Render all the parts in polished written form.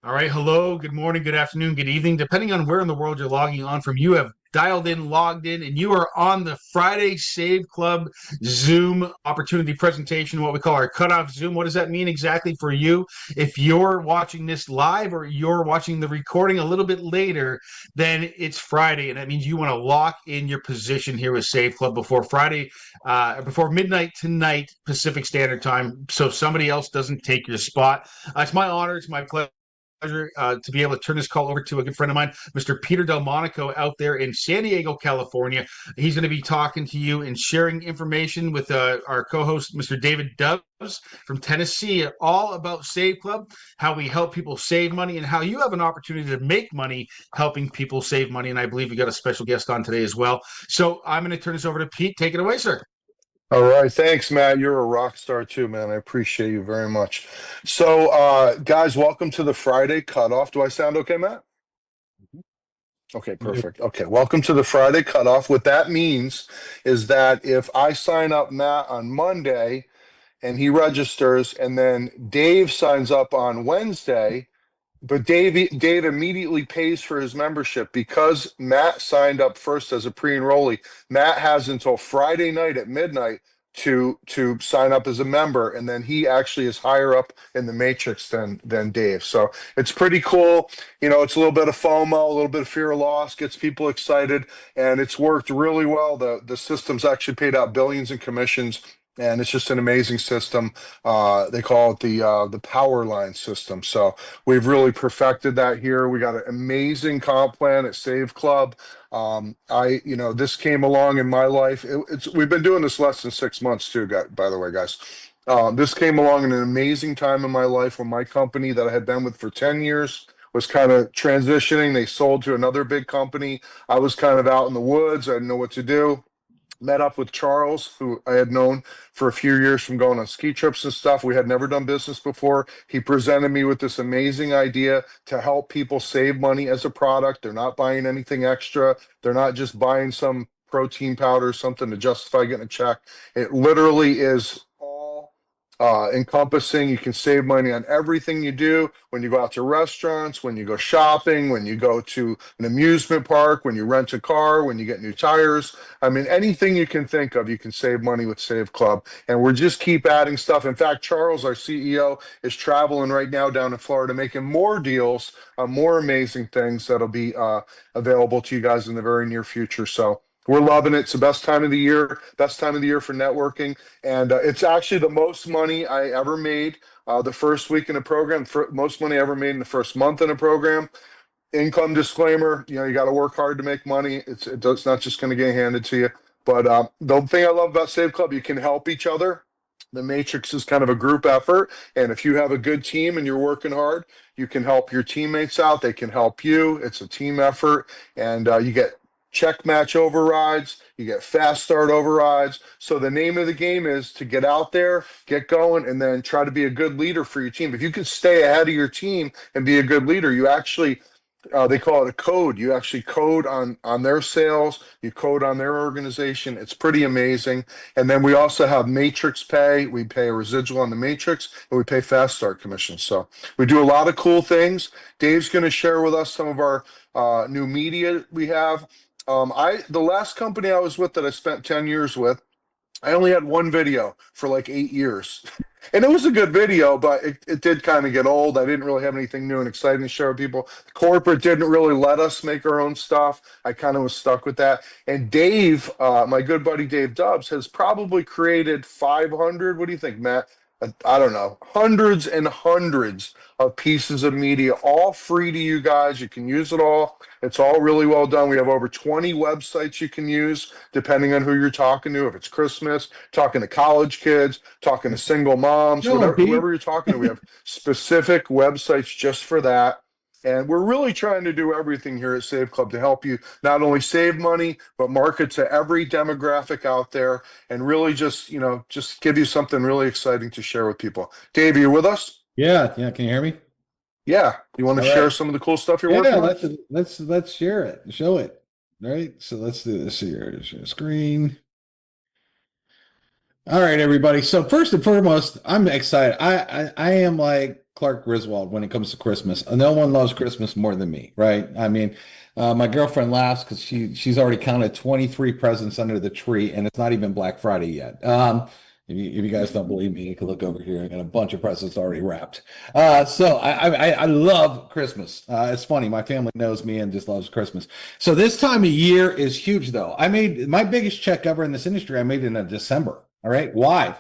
All right. Hello. Good morning. Good afternoon. Good evening. Depending on where in the world you're logging on from, you have dialed in, logged in, and you are on the Friday Save Club Zoom opportunity presentation, what we call our cutoff Zoom. What does that mean exactly for you? If you're watching this live or you're watching the recording a little bit later, then it's Friday, and that means you want to lock in your position here with Save Club before Friday, before midnight tonight, Pacific Standard Time, so somebody else doesn't take your spot. It's my honor. It's my pleasure to be able to turn this call over to a good friend of mine, Mr. Peter Delmonico, out there in San Diego, California. He's going to be talking to you and sharing information with our co-host, Mr. David Doves from Tennessee, all about Save Club, how we help people save money, and how you have an opportunity to make money helping people save money. And I believe we got a special guest on today as well. So I'm going to turn this over to Pete. Take it away, sir. All right. Thanks, Matt. You're a rock star too, man. I appreciate you very much. So, guys, welcome to the Friday cutoff. Do I sound okay, Matt? Okay, perfect. Okay, welcome to the Friday cutoff. What that means is that if I sign up Matt on Monday and he registers, and then Dave signs up on Wednesday, but Dave immediately pays for his membership because Matt signed up first as a pre-enrollee. Matt has until Friday night at midnight to sign up as a member, and then he actually is higher up in the matrix than Dave. So it's pretty cool. You know, it's a little bit of FOMO, a little bit of fear of loss, gets people excited, and it's worked really well. The system's actually paid out billions in commissions. And it's just an amazing system. They call it the power line system. So we've really perfected that here. We got an amazing comp plan at Save Club. This came along in my life. We've been doing this less than 6 months too, by the way, guys. This came along in an amazing time in my life when my company that I had been with for 10 years was kind of transitioning. They sold to another big company. I was kind of out in the woods. I didn't know what to do. Met up with Charles, who I had known for a few years from going on ski trips and stuff. We had never done business before. He presented me with this amazing idea to help people save money as a product. They're not buying anything extra. They're not just buying some protein powder or something to justify getting a check. It literally is all encompassing. You can save money on everything you do when you go out to restaurants, when you go shopping, when you go to an amusement park, when you rent a car, when you get new tires. I mean, anything you can think of, you can save money with Save Club. And we're just keep adding stuff. In fact, Charles, our CEO, is traveling right now down in Florida, making more deals, more amazing things that'll be available to you guys in the very near future. So we're loving it. It's the best time of the year for networking. And it's actually the most money I ever made the first week in a program, most money I ever made in the first month in a program. Income disclaimer, you got to work hard to make money. It's not just going to get handed to you. But the thing I love about Save Club, you can help each other. The Matrix is kind of a group effort. And if you have a good team and you're working hard, you can help your teammates out. They can help you. It's a team effort. And you get check match overrides, you get fast start overrides. So the name of the game is to get out there, get going, and then try to be a good leader for your team. If you can stay ahead of your team and be a good leader, you actually they call it a code. You actually code on their sales, you code on their organization. It's pretty amazing. And then we also have matrix pay. We pay a residual on the matrix, and we pay fast start commissions. So we do a lot of cool things. Dave's going to share with us some of our new media we have. The last company I was with that I spent 10 years with, I only had one video for like 8 years. And it was a good video, but it did kind of get old. I didn't really have anything new and exciting to share with people. Corporate didn't really let us make our own stuff. I kind of was stuck with that. And Dave, my good buddy Dave Dubs, has probably created 500. What do you think, Matt? I don't know, hundreds and hundreds of pieces of media, all free to you guys. You can use it all. It's all really well done. We have over 20 websites you can use, depending on who you're talking to. If it's Christmas, talking to college kids, talking to single moms, No, Pete. whoever you're talking to, we have specific websites just for that. And we're really trying to do everything here at Save Club to help you not only save money, but market to every demographic out there and really just give you something really exciting to share with people. Dave, are you with us? Yeah. Can you hear me? Yeah. You want to All share right. some of the cool stuff you're Yeah, working on? let's share it, show it. Right. So let's do this here. Share screen. All right, everybody. So first and foremost, I'm excited. I am like Clark Griswold when it comes to Christmas. No one loves Christmas more than me, right? I mean, my girlfriend laughs because she's already counted 23 presents under the tree, and it's not even Black Friday yet. If you guys don't believe me, you can look over here. I got a bunch of presents already wrapped. So I love Christmas. It's funny. My family knows me and just loves Christmas. So this time of year is huge, though. I made my biggest check ever in this industry. I made in December. All right. Why?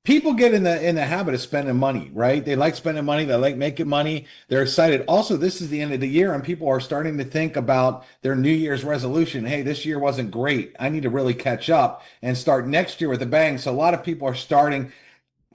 People get in the habit of spending money, right? They like spending money. They like making money. They're excited. Also, this is the end of the year, and people are starting to think about their New Year's resolution. Hey, this year wasn't great. I need to really catch up and start next year with a bang. So a lot of people are starting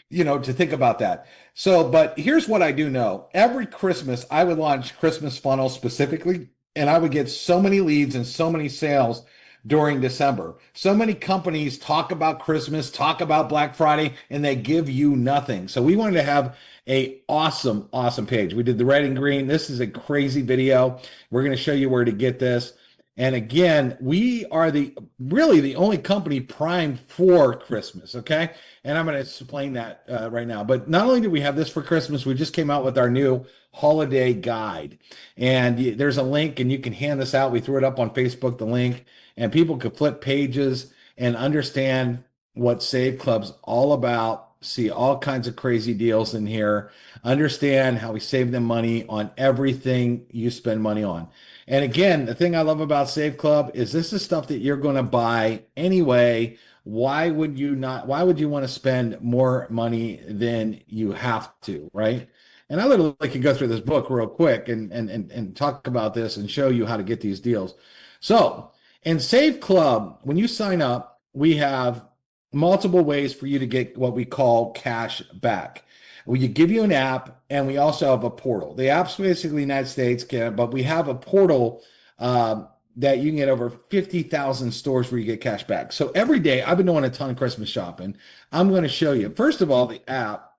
to think about that. So, but here's what I do know. Every Christmas, I would launch Christmas funnels specifically, and I would get so many leads and so many sales during December. So many companies talk about Christmas, talk about Black Friday, and they give you nothing. So we wanted to have a awesome page. We did the red and green. This is a crazy video. We're going to show you where to get this. And again, we are really the only company primed for Christmas. Okay. And I'm going to explain that right now. But not only do we have this for Christmas, we just came out with our new holiday guide. And there's a link, and you can hand this out. We threw it up on Facebook, the link, and people could flip pages and understand what Save Club's all about, see all kinds of crazy deals in here, understand how we save them money on everything you spend money on. And again, the thing I love about Save Club is this is stuff that you're going to buy anyway. Why would you not? Why would you want to spend more money than you have to, right? And I literally could go through this book real quick and talk about this and show you how to get these deals. So in Save Club, when you sign up, we have multiple ways for you to get what we call cash back. We give you an app, and we also have a portal. The app's basically United States, but we have a portal that you can get over 50,000 stores where you get cash back. So every day, I've been doing a ton of Christmas shopping. I'm going to show you. First of all, the app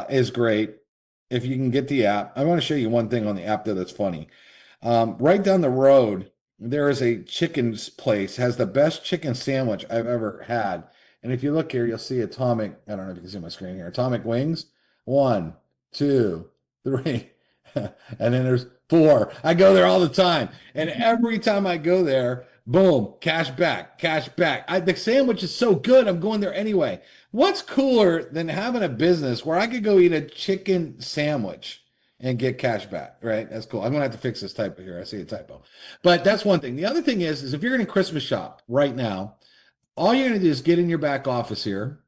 is great. If you can get the app, I want to show you one thing on the app that's funny. Right down the road, there is a chicken place, has the best chicken sandwich I've ever had. And if you look here, you'll see Atomic. I don't know if you can see my screen here. Atomic Wings. 1, 2, 3. And then there's 4. I go there all the time. And every time I go there, boom, cash back, cash back. The sandwich is so good, I'm going there anyway. What's cooler than having a business where I could go eat a chicken sandwich and get cash back, right? That's cool. I'm gonna have to fix this typo here. I see a typo. But that's one thing. The other thing is if you're gonna Christmas shop right now, all you're gonna do is get in your back office here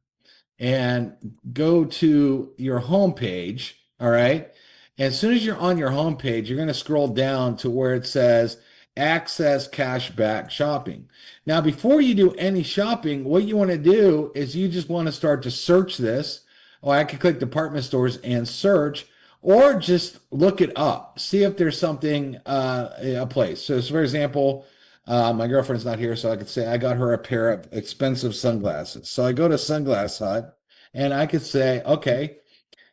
and go to your home page. All right. And as soon as you're on your home page, you're going to scroll down to where it says access cashback shopping. Now, before you do any shopping, what you want to do is you just want to start to search this. Or I could click department stores and search, or just look it up, see if there's something, a place. So, for example, my girlfriend's not here, so I could say I got her a pair of expensive sunglasses. So I go to Sunglass Hut, and I could say, okay,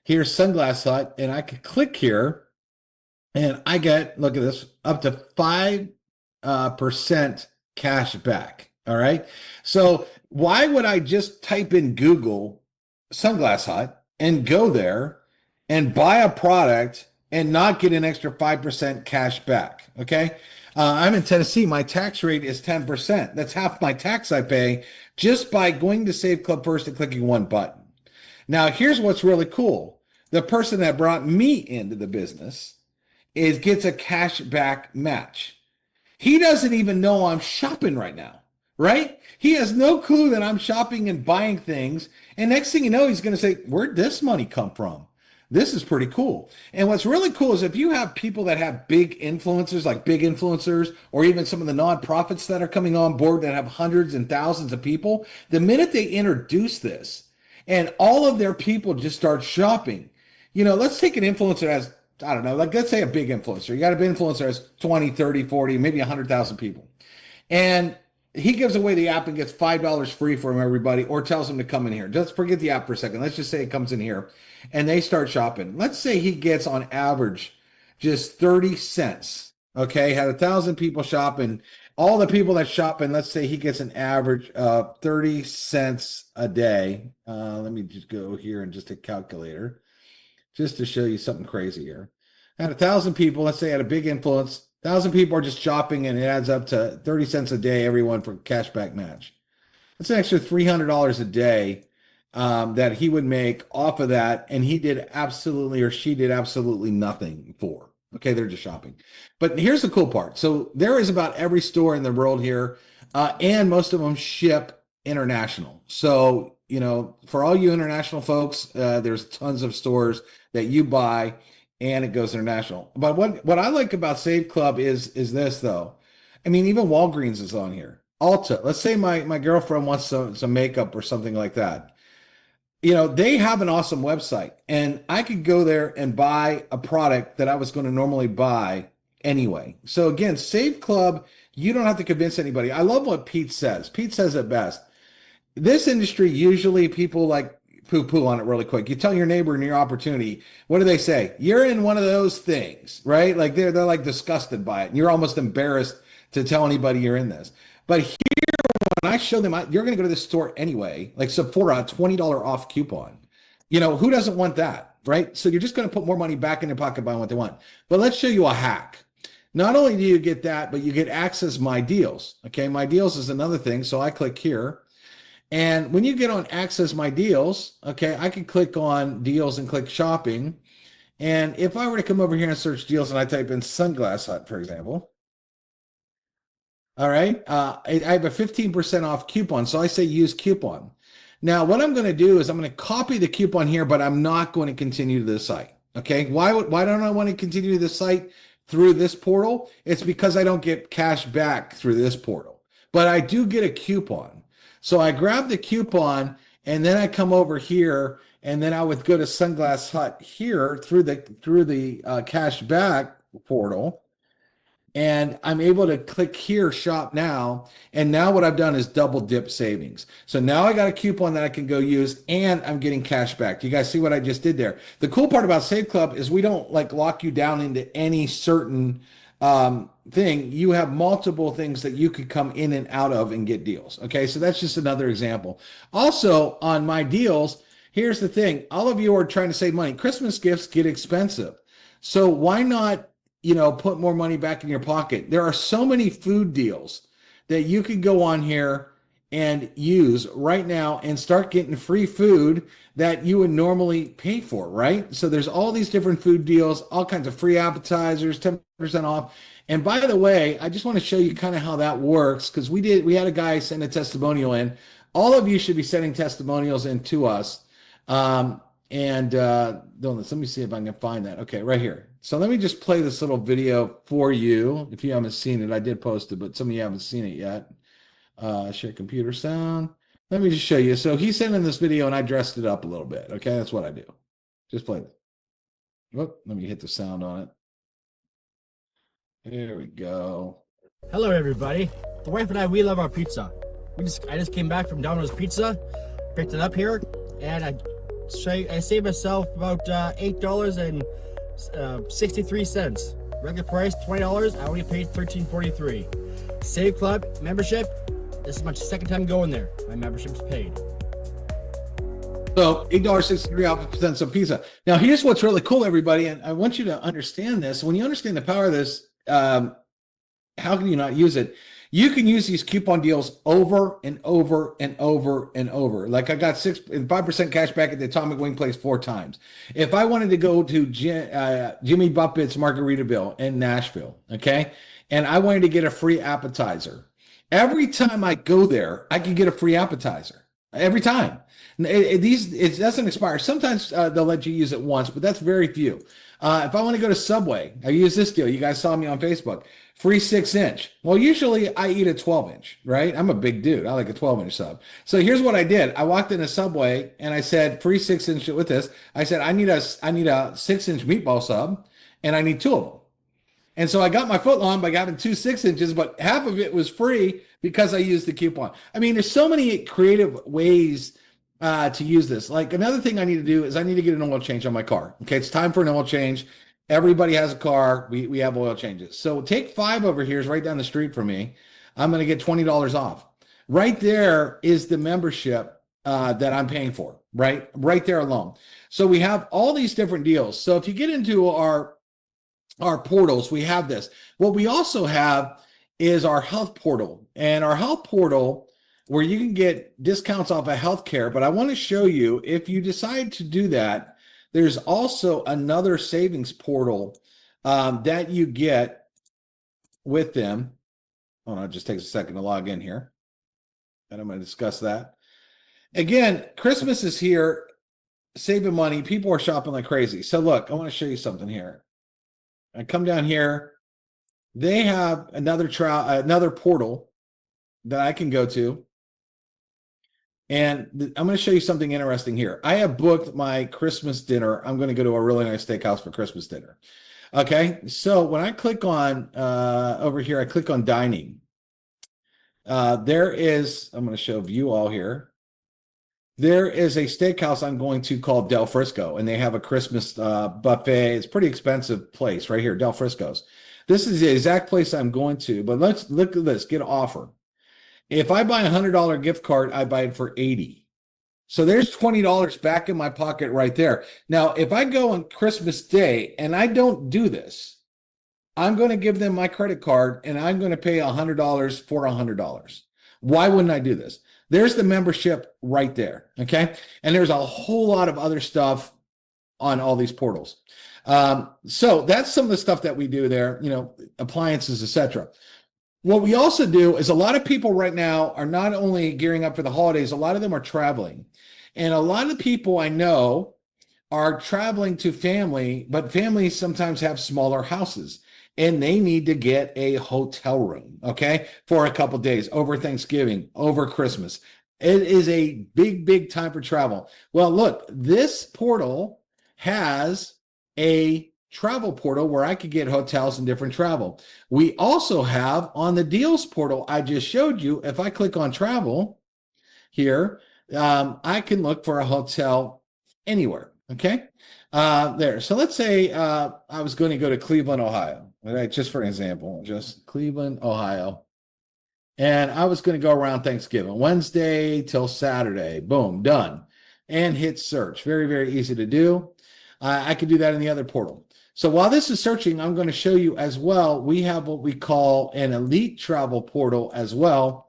here's Sunglass Hut, and I could click here, and I get, look at this, up to 5% cash back. All right. So why would I just type in Google Sunglass Hut and go there and buy a product and not get an extra 5% cash back? Okay. I'm in Tennessee. My tax rate is 10%. That's half my tax I pay just by going to Save Club first and clicking one button. Now, here's what's really cool. The person that brought me into the business gets a cash back match. He doesn't even know I'm shopping right now, right? He has no clue that I'm shopping and buying things. And next thing you know, he's going to say, where'd this money come from? This is pretty cool. And what's really cool is if you have people that have big influencers, like big influencers, or even some of the nonprofits that are coming on board that have hundreds and thousands of people, the minute they introduce this and all of their people just start shopping, let's take an influencer as, I don't know, like let's say a big influencer. You got a big influencer as 20, 30, 40, maybe 100,000 people. And he gives away the app and gets $5 free from everybody, or tells them to come in here. Just forget the app for a second. Let's just say it comes in here and they start shopping. Let's say he gets on average just 30 cents. Okay. Had 1,000 people shopping all the people that shop, and let's say he gets an average of 30 cents a day. Let me just go here and just a calculator, just to show you something crazy here. I had 1,000 people, let's say I had a big influence. 1,000 people are just shopping, and it adds up to 30 cents a day, everyone, for a cashback match. That's an extra $300 a day that he would make off of that, and he did absolutely, or she did absolutely nothing for. Okay, they're just shopping. But here's the cool part. So there is about every store in the world here, and most of them ship international. So, you know, for all you international folks, there's tons of stores that you buy and it goes international. But what I like about Save Club is this though. I mean, even Walgreens is on here. Ulta. Let's say my girlfriend wants some makeup or something like that. You know, they have an awesome website, and I could go there and buy a product that I was going to normally buy anyway. So again, Save Club, you don't have to convince anybody. I love what Pete says. Pete says it best. This industry, usually people like poo-poo on it really quick. You tell your neighbor in your opportunity, what do they say? You're in one of those things, right? Like they're like disgusted by it, and you're almost embarrassed to tell anybody you're in this. But here, when I show them, you're going to go to the store anyway, like Sephora, $20 off coupon. You know, who doesn't want that, right? So you're just going to put more money back in your pocket buying what they want. But let's show you a hack. Not only do you get that, but you get access my deals. Okay, my deals is another thing. So I click here. And when you get on access my deals, okay, I can click on deals and click shopping. And if I were to come over here and search deals and I type in Sunglass Hut, for example, all right, I have a 15% off coupon. So I say use coupon. Now, what I'm going to do is I'm going to copy the coupon here, but I'm not going to continue to the site. Okay, why don't I want to continue to the site through this portal? It's because I don't get cash back through this portal, but I do get a coupon. So I grab the coupon and then I come over here and then I would go to Sunglass Hut here through the cash back portal. And I'm able to click here, shop now. And now what I've done is double dip savings. So now I got a coupon that I can go use and I'm getting cash back. Do you guys see what I just did there? The cool part about Save Club is we don't like lock you down into any certain thing. You have multiple things that you could come in and out of and get deals. Okay, so that's just another example. Also on my deals, here's the thing. All of you are trying to save money. Christmas gifts get expensive. So why not, you know, put more money back in your pocket? There are so many food deals that you could go on here and use right now and start getting free food that you would normally pay for, right? So there's all these different food deals, all kinds of free appetizers, 10% off. And by the way, I just want to show you kind of how that works, because we had a guy send a testimonial in. All of you should be sending testimonials in to us. Let me see if I can find that. Okay, right here. So let me just play this little video for you. If you haven't seen it, I did post it, but some of you haven't seen it yet. Share computer sound. Let me just show you. So he sent in this video and I dressed it up a little bit. Okay, that's what I do. Just play it. Whoop, let me hit the sound on it. There we go. Hello, everybody. The wife and I, we love our pizza. I just came back from Domino's Pizza, picked it up here, and I saved myself about $8.63. Regular price $20. I only paid $13.43. Save Club membership. This is my second time going there. My membership's paid. So $8.63 off of pizza. Now, here's what's really cool, everybody, and I want you to understand this. When you understand the power of this, how can you not use it? You can use these coupon deals over and over and over and over. Like I got 5% cash back at the Atomic Wing Place 4 times. If I wanted to go to Jimmy Buffett's Margaritaville in Nashville, okay, and I wanted to get a free appetizer, every time I go there, I can get a free appetizer. Every time. It doesn't expire. Sometimes they'll let you use it once, but that's very few. If I want to go to Subway, I use this deal. You guys saw me on Facebook. Free 6-inch. Well, usually I eat a 12-inch, right? I'm a big dude. I like a 12-inch sub. So here's what I did. I walked in a Subway and I said, free 6-inch with this. I said, I need a 6-inch meatball sub and I need 2 of them. And so I got my foot long by having 2 6-inches, but half of it was free because I used the coupon. I mean, there's so many creative ways to use this. Like another thing I need to do is I need to get an oil change on my car. Okay, it's time for an oil change. Everybody has a car. We have oil changes. So Take 5 over here is right down the street from me. I'm going to get $20 off. Right there is the membership that I'm paying for, right? Right there alone. So we have all these different deals. So if you get into our portals, we have this. What we also have is our health portal, and our health portal where you can get discounts off of healthcare. But I want to show you, if you decide to do that, there's also another savings portal that you get with them. Hold on, it just takes a second to log in here, and I'm going to discuss that. Again, Christmas is here, saving money. People are shopping like crazy. So look, I want to show you something here. I come down here. They have another portal that I can go to. And I'm going to show you something interesting here. I have booked my Christmas dinner. I'm going to go to a really nice steakhouse for Christmas dinner. Okay. So when I click on over here, I click on dining. I'm going to show view all here. There is a steakhouse I'm going to called Del Frisco, and they have a Christmas buffet. It's a pretty expensive place right here, Del Frisco's. This is the exact place I'm going to, but let's look at this, get an offer. If I buy a $100 gift card, I buy it for $80. So there's $20 back in my pocket right there. Now, if I go on Christmas Day and I don't do this, I'm going to give them my credit card and I'm going to pay $100 for $100. Why wouldn't I do this? There's the membership right there, okay? And there's a whole lot of other stuff on all these portals. So that's some of the stuff that we do there, appliances, etc. What we also do is a lot of people right now are not only gearing up for the holidays, a lot of them are traveling. And a lot of people I know are traveling to family, but families sometimes have smaller houses. And they need to get a hotel room, okay, for a couple days over Thanksgiving, over Christmas. It is a big, big time for travel. Well, look, this portal has a travel portal where I could get hotels and different travel. We also have on the deals portal I just showed you, if I click on travel here, I can look for a hotel anywhere, okay? There. So let's say I was going to go to Cleveland, Ohio. Right, just for example, just Cleveland, Ohio. And I was going to go around Thanksgiving, Wednesday till Saturday. Boom, done. And hit search. Very, very easy to do. I could do that in the other portal. So while this is searching, I'm going to show you as well, we have what we call an elite travel portal as well.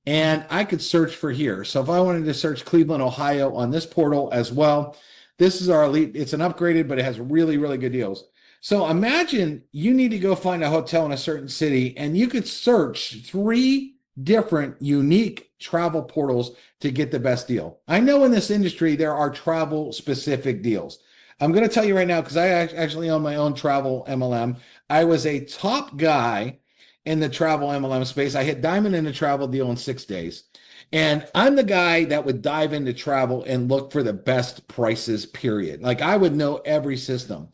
And I could search for here. So if I wanted to search Cleveland, Ohio on this portal as well, this is our elite. It's an upgraded, but it has really, really good deals. So imagine you need to go find a hotel in a certain city and you could search 3 different unique travel portals to get the best deal. I know in this industry, there are travel specific deals. I'm going to tell you right now, because I actually own my own travel MLM. I was a top guy in the travel MLM space. I hit diamond in a travel deal in 6 days. And I'm the guy that would dive into travel and look for the best prices, period. Like I would know every system.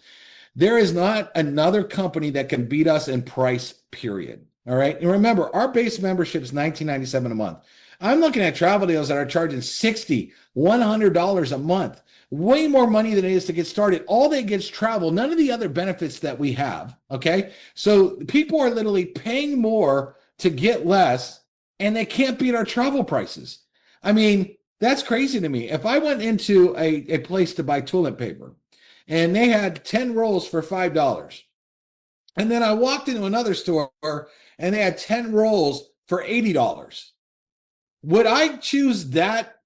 There is not another company that can beat us in price, period. All right. And remember, our base membership is $19.97 a month. I'm looking at travel deals that are charging $60, $100 a month. Way more money than it is to get started. All they get is travel, none of the other benefits that we have. Okay. So people are literally paying more to get less, and they can't beat our travel prices. I mean, that's crazy to me. If I went into a place to buy toilet paper, and they had 10 rolls for $5. And then I walked into another store and they had 10 rolls for $80. Would I choose that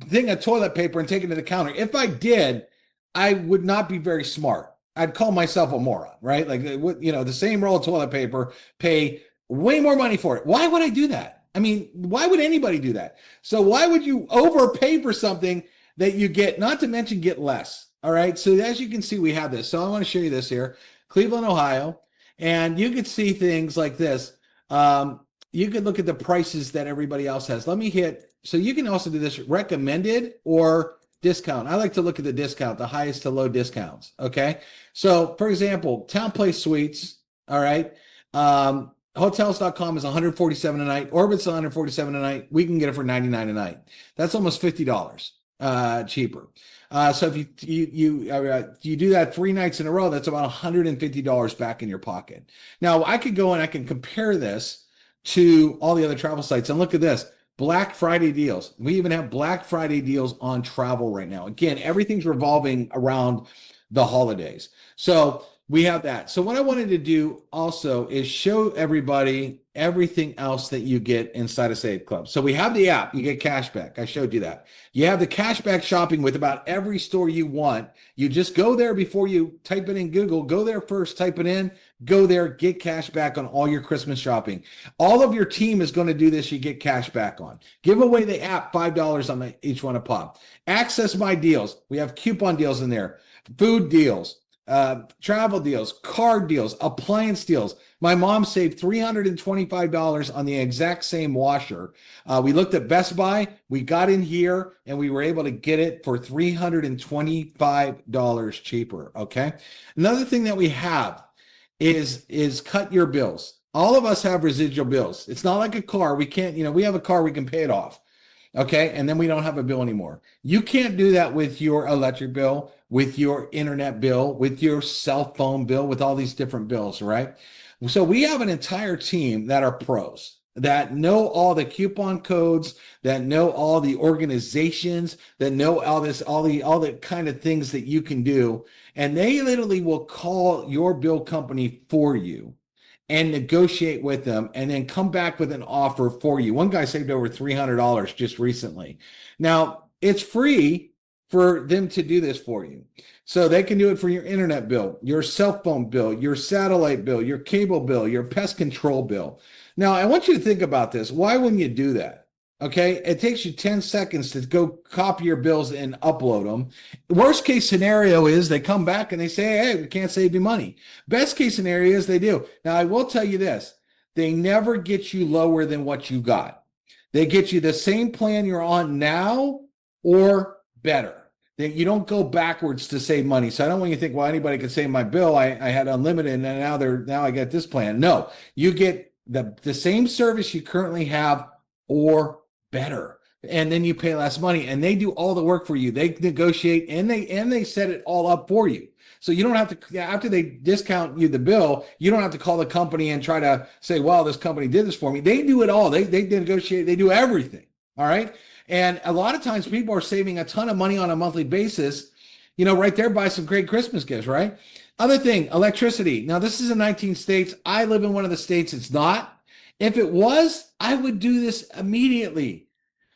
thing of toilet paper and take it to the counter? If I did, I would not be very smart. I'd call myself a moron, right? Like, the same roll of toilet paper, pay way more money for it. Why would I do that? I mean, why would anybody do that? So why would you overpay for something that you get, not to mention get less? All right. So as you can see, we have this. So I want to show you this here, Cleveland, Ohio. And you can see things like this. You can look at the prices that everybody else has. Let me hit. So you can also do this recommended or discount. I like to look at the discount, the highest to low discounts. Okay. So for example, Town Place Suites. All right. Hotels.com is $147 a night. Orbit's $147 a night. We can get it for $99 a night. That's almost $50 cheaper. So if you do that 3 nights in a row, that's about $150 back in your pocket. Now I could go and I can compare this to all the other travel sites. And look at this. Black Friday deals. We even have Black Friday deals on travel right now. Again, everything's revolving around the holidays. So we have that. So what I wanted to do also is show everybody everything else that you get inside of Save Club. So we have the app, you get cash back. I showed you that. You have the cashback shopping with about every store you want. You just go there before you type it in Google. Go there first, type it in, go there, get cash back on all your Christmas shopping. All of your team is going to do this. You get cash back on. Give away the app, $5 on each one a pop. Access my deals. We have coupon deals in there, food deals, travel deals, card deals, appliance deals. My mom saved $325 on the exact same washer. We looked at Best Buy, we got in here, and we were able to get it for $325 cheaper. Okay. Another thing that we have is cut your bills. All of us have residual bills. It's not like a car. We can't, we have a car, we can pay it off. Okay. And then we don't have a bill anymore. You can't do that with your electric bill, with your internet bill, with your cell phone bill, with all these different bills, right? So we have an entire team that are pros, that know all the coupon codes, that know all the organizations, that know all the kind of things that you can do. And they literally will call your bill company for you and negotiate with them and then come back with an offer for you. One guy saved over $300 just recently. Now, it's free for them to do this for you. So they can do it for your internet bill, your cell phone bill, your satellite bill, your cable bill, your pest control bill. Now, I want you to think about this. Why wouldn't you do that? Okay, it takes you 10 seconds to go copy your bills and upload them. Worst case scenario is they come back and they say, hey, we can't save you money. Best case scenario is they do. Now, I will tell you this. They never get you lower than what you got. They get you the same plan you're on now or better. You don't go backwards to save money. So I don't want you to think, well, anybody can save my bill. I had unlimited and now I get this plan. No, you get the same service you currently have or better, and then you pay less money, and they do all the work for you. They negotiate and they set it all up for you. So you don't have to, after they discount you the bill, you don't have to call the company and try to say, well, this company did this for me. They do it all. They negotiate, they do everything. All right. And a lot of times people are saving a ton of money on a monthly basis, right there, buy some great Christmas gifts, right? Other thing, electricity. Now, this is in 19 states. I live in one of the states it's not. If it was, I would do this immediately.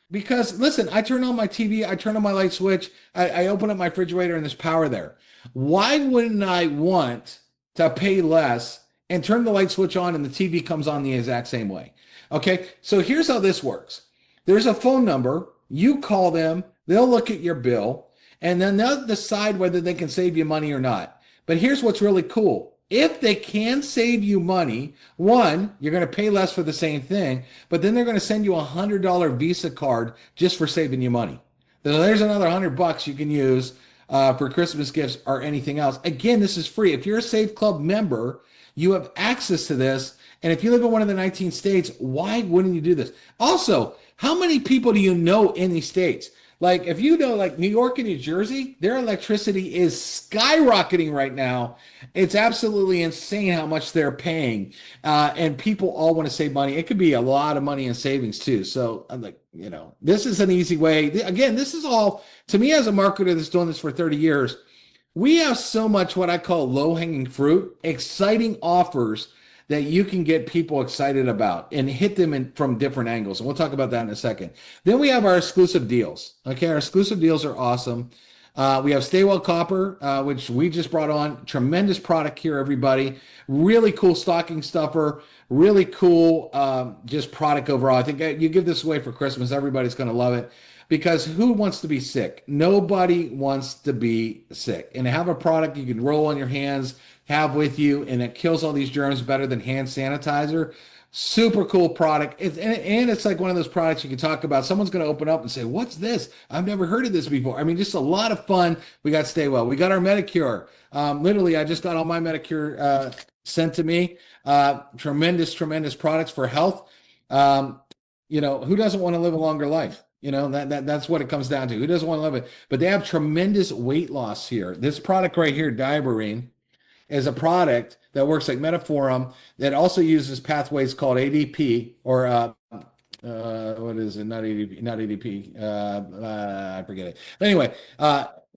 Because listen, I turn on my TV, I turn on my light switch, I open up my refrigerator and there's power there. Why wouldn't I want to pay less and turn the light switch on and the TV comes on the exact same way? Okay, so here's how this works. There's a phone number, you call them, they'll look at your bill, and then they'll decide whether they can save you money or not. But here's what's really cool. If they can save you money, one, you're going to pay less for the same thing, but then they're going to send you a $100 Visa card just for saving you money. So there's another $100 you can use for Christmas gifts or anything else. Again, this is free. If you're a Save Club member, you have access to this. And if you live in one of the 19 states, why wouldn't you do this? Also, how many people do you know in these states? Like if you know like New York and New Jersey, their electricity is skyrocketing right now. It's absolutely insane how much they're paying. And people all want to save money. It could be a lot of money in savings too. So I'm like, this is an easy way. Again, this is all, to me as a marketer that's doing this for 30 years, we have so much what I call low-hanging fruit, exciting offers that you can get people excited about and hit them from different angles. And we'll talk about that in a second. Then we have our exclusive deals. Okay, our exclusive deals are awesome. We have Staywell Copper, which we just brought on. Tremendous product here, everybody. Really cool stocking stuffer. Really cool just product overall. I think you give this away for Christmas. Everybody's going to love it. Because who wants to be sick? Nobody wants to be sick. And to have a product you can roll on your hands, have with you, and it kills all these germs better than hand sanitizer. Super cool product. And it's like one of those products you can talk about. Someone's going to open up and say, what's this? I've never heard of this before. I mean, just a lot of fun. We got Staywell. We got our Medicure. Literally, I just got all my Medicure sent to me. Tremendous products for health. Who doesn't want to live a longer life? That's what it comes down to. Who doesn't want to live it? But they have tremendous weight loss here. This product right here, Diaberine, is a product that works like Metformin that also uses pathways called ADP or what is it? Not ADP, not ADP. I forget it. But anyway,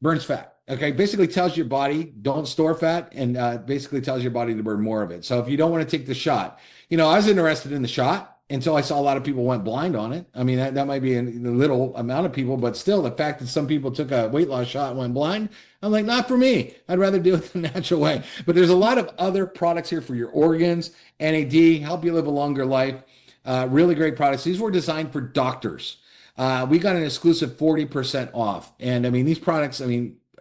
burns fat. Okay, basically tells your body don't store fat, and basically tells your body to burn more of it. So if you don't want to take the shot, I was interested in the shot until I saw a lot of people went blind on it. I mean, that might be a little amount of people, but still, the fact that some people took a weight loss shot and went blind, I'm like, not for me. I'd rather do it the natural way. But there's a lot of other products here for your organs, NAD, help you live a longer life. Really great products. These were designed for doctors. We got an exclusive 40% off. And I mean, these products,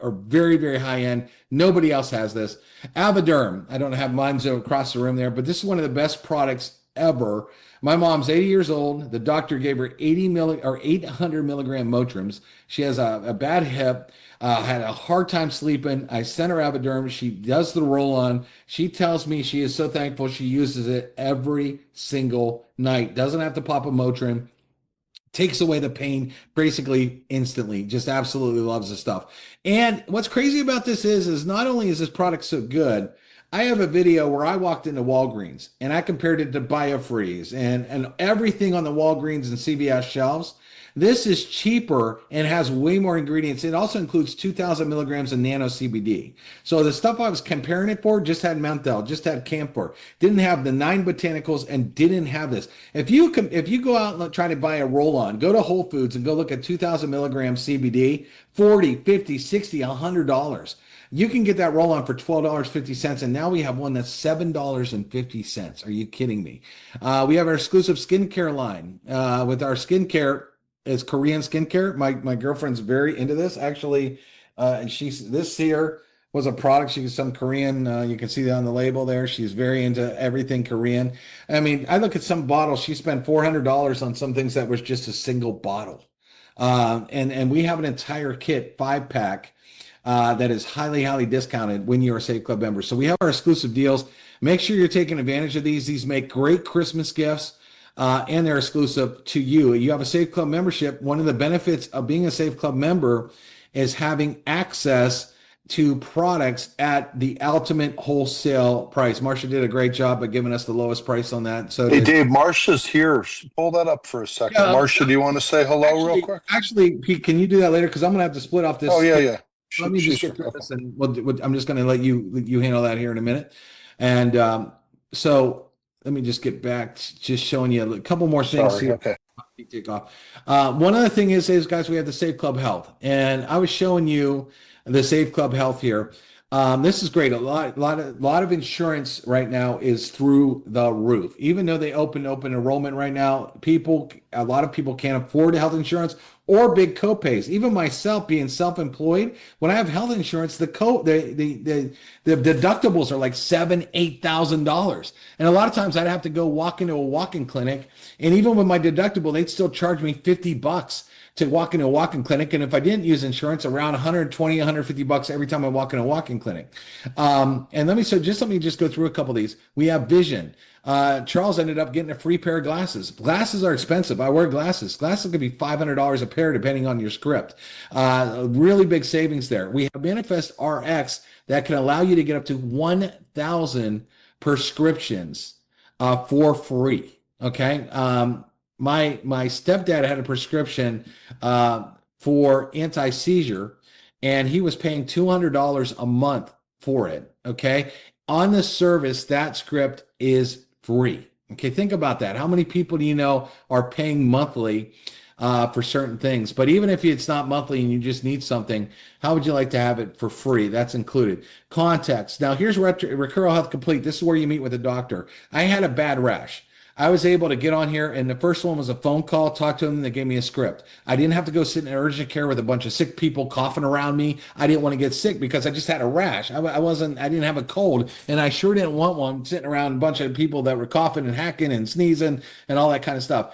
are very, very high end. Nobody else has this. Avoderm. I don't have mine across the room there, but this is one of the best products ever. My mom's 80 years old. The doctor gave her 800 milligram Motrins. She has a bad hip, had a hard time sleeping. I sent her Avoderm. She does the roll on. She tells me she is so thankful she uses it every single night. Doesn't have to pop a Motrin. Takes away the pain basically instantly. Just absolutely loves the stuff. And what's crazy about this is not only is this product so good, I have a video where I walked into Walgreens and I compared it to Biofreeze and everything on the Walgreens and CVS shelves. This is cheaper and has way more ingredients. It also includes 2,000 milligrams of nano CBD. So the stuff I was comparing it for just had menthol, just had camphor, didn't have the 9 botanicals, and didn't have this. If you go out and try to buy a roll-on, go to Whole Foods and go look at 2,000 milligrams CBD, $40, $50, $60, $100. You can get that roll-on for $12.50, and now we have one that's $7.50. Are you kidding me? We have our exclusive skincare line with our skincare. It's Korean skincare. My girlfriend's very into this. Actually, and this here was a product. She's some Korean. You can see that on the label there. She's very into everything Korean. I mean, I look at some bottles. She spent $400 on some things that was just a single bottle. And we have an entire kit, 5-pack, that is highly, highly discounted when you're a Save Club member. So we have our exclusive deals. Make sure you're taking advantage of these. These make great Christmas gifts. And they're exclusive to you. You have a Save Club membership. One of the benefits of being a Save Club member is having access to products at the ultimate wholesale price. Marcia did a great job of giving us the lowest price on that. So hey, Dave, Marcia's here. Pull that up for a second. Yeah, Marcia, do you want to say hello real quick? Actually, Pete, can you do that later? Because I'm going to have to split off this. Oh, yeah. Let me just get through this, and I'm just going to let you handle that here in a minute. And so let me just get back to just showing you a couple more things. Sorry, here. Okay. Take off. One other thing is, guys, we have the Save Club Health, and I was showing you the Save Club Health here. This is great. A lot of insurance right now is through the roof. Even though they open enrollment right now, a lot of people can't afford health insurance or big copays. Even myself, being self-employed, when I have health insurance, the deductibles are like $7,000-$8,000, and a lot of times I'd have to go walk into a walk-in clinic, and even with my deductible, they'd still charge me $50 to walk into a walk-in clinic. And if I didn't use insurance, around $120, $150 every time I walk in a walk-in clinic. And let me just go through a couple of these. We have vision. Charles ended up getting a free pair of glasses. Glasses are expensive. I wear glasses. Glasses could be $500 a pair depending on your script. Really big savings there. We have Manifest RX that can allow you to get up to 1,000 prescriptions for free. Okay. My stepdad had a prescription for anti-seizure, and he was paying $200 a month for it. Okay. On the service, that script is free. Okay. Think about that. How many people do you know are paying monthly for certain things? But even if it's not monthly and you just need something, how would you like to have it for free? That's included. Contacts. Now here's Recurrent Health Complete. This is where you meet with a doctor. I had a bad rash. I was able to get on here, and the first one was a phone call, talk to them, and they gave me a script. I didn't have to go sit in urgent care with a bunch of sick people coughing around me. I didn't want to get sick because I just had a rash. I didn't have a cold, and I sure didn't want one sitting around a bunch of people that were coughing and hacking and sneezing and all that kind of stuff.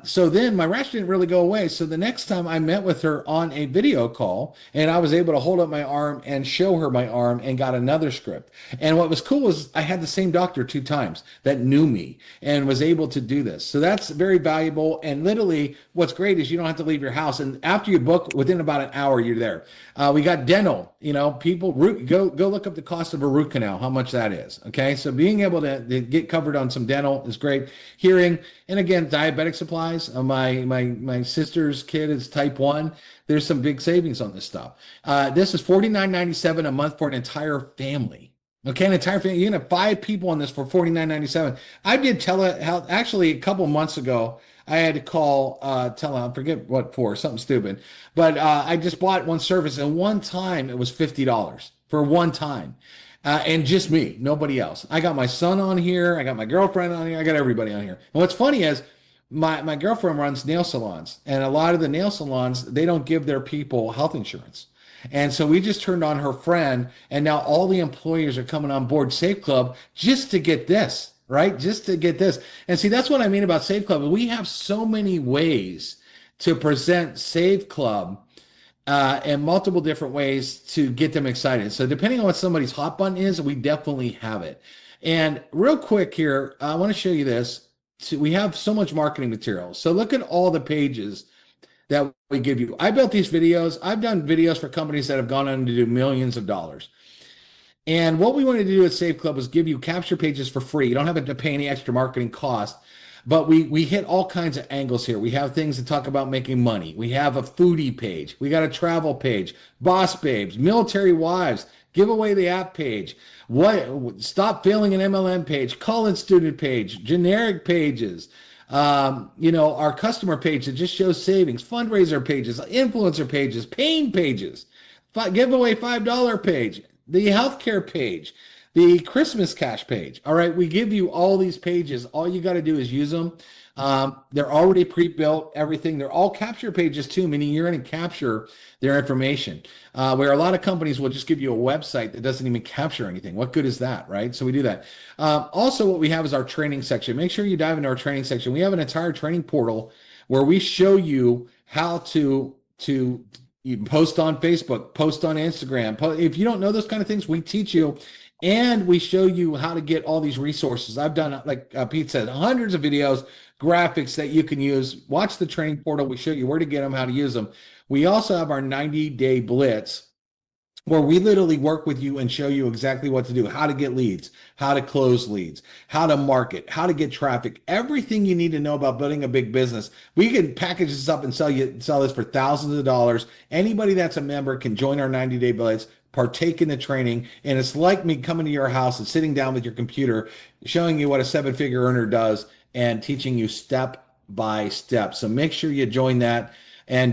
So then my rash didn't really go away. So the next time I met with her on a video call, and I was able to hold up my arm and show her my arm and got another script. And what was cool was I had the same doctor 2 times that knew me. And and was able to do this. So that's very valuable. And literally what's great is you don't have to leave your house. And after you book, within about an hour, you're there. We got dental, people go look up the cost of a root canal, how much that is. Okay. So being able to get covered on some dental is great. Hearing, and again, diabetic supplies. My sister's kid is type 1. There's some big savings on this stuff. This is $49.97 a month for an entire family. Okay, an entire family. You can have 5 people on this for $49.97. I did telehealth actually a couple months ago. I had to call telehealth, forget what for, something stupid. But I just bought one service, and one time it was $50 for one time. And just me, nobody else. I got my son on here. I got my girlfriend on here. I got everybody on here. And what's funny is my girlfriend runs nail salons, and a lot of the nail salons, they don't give their people health insurance. And so we just turned on her friend, and now all the employers are coming on board Safe Club just to get this, right? Just to get this. And see, that's what I mean about Safe Club. We have so many ways to present Safe Club and multiple different ways to get them excited. So depending on what somebody's hot button is, we definitely have it. And real quick here, I want to show you this. We have so much marketing material. So look at all the pages that we give you. I built these videos. I've done videos for companies that have gone on to do millions of dollars. And what we wanted to do at Safe Club was give you capture pages for free. You don't have to pay any extra marketing cost, but we hit all kinds of angles here. We have things to talk about making money. We have a foodie page. We got a travel page, boss babes, military wives, give away the app page, stop failing an MLM page, college student page, generic pages, our customer page that just shows savings, fundraiser pages, influencer pages, pain pages, giveaway $5 page, the healthcare page, the Christmas cash page. All right, we give you all these pages. All you got to do is use them. They're already pre-built, everything. They're all capture pages too, meaning you're going to capture their information. Where a lot of companies will just give you a website that doesn't even capture anything. What good is that, right? So we do that. Also, what we have is our training section. Make sure you dive into our training section. We have an entire training portal where we show you how to you post on Facebook, post on Instagram. If you don't know those kind of things, we teach you. And we show you how to get all these resources. I've done, like Pete said, hundreds of videos, graphics that you can use. Watch the training portal. We show you where to get them, how to use them. We also have our 90-day blitz, where we literally work with you and show you exactly what to do, how to get leads, how to close leads, how to market, how to get traffic, everything you need to know about building a big business. We can package this up and sell this for thousands of dollars. Anybody that's a member can join our 90-day blitz, partake in the training, and it's like me coming to your house and sitting down with your computer, showing you what a 7-figure earner does and teaching you step by step. So make sure you join that, and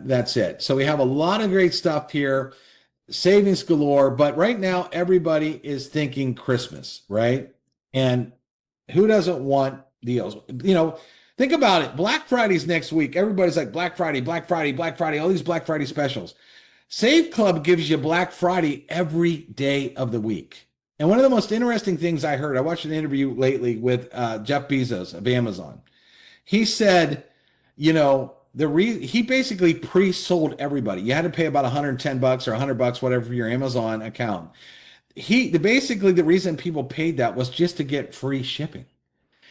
that's it. So we have a lot of great stuff here, savings galore, but right now everybody is thinking Christmas, right? And who doesn't want deals? Think about it. Black Friday's next week. Everybody's like Black Friday, Black Friday, Black Friday, all these Black Friday specials. Save Club gives you Black Friday every day of the week. And one of the most interesting things I heard, I watched an interview lately with Jeff Bezos of Amazon. He said, he basically pre-sold everybody. You had to pay about $110 or $100, whatever, for your Amazon account. Basically the reason people paid that was just to get free shipping.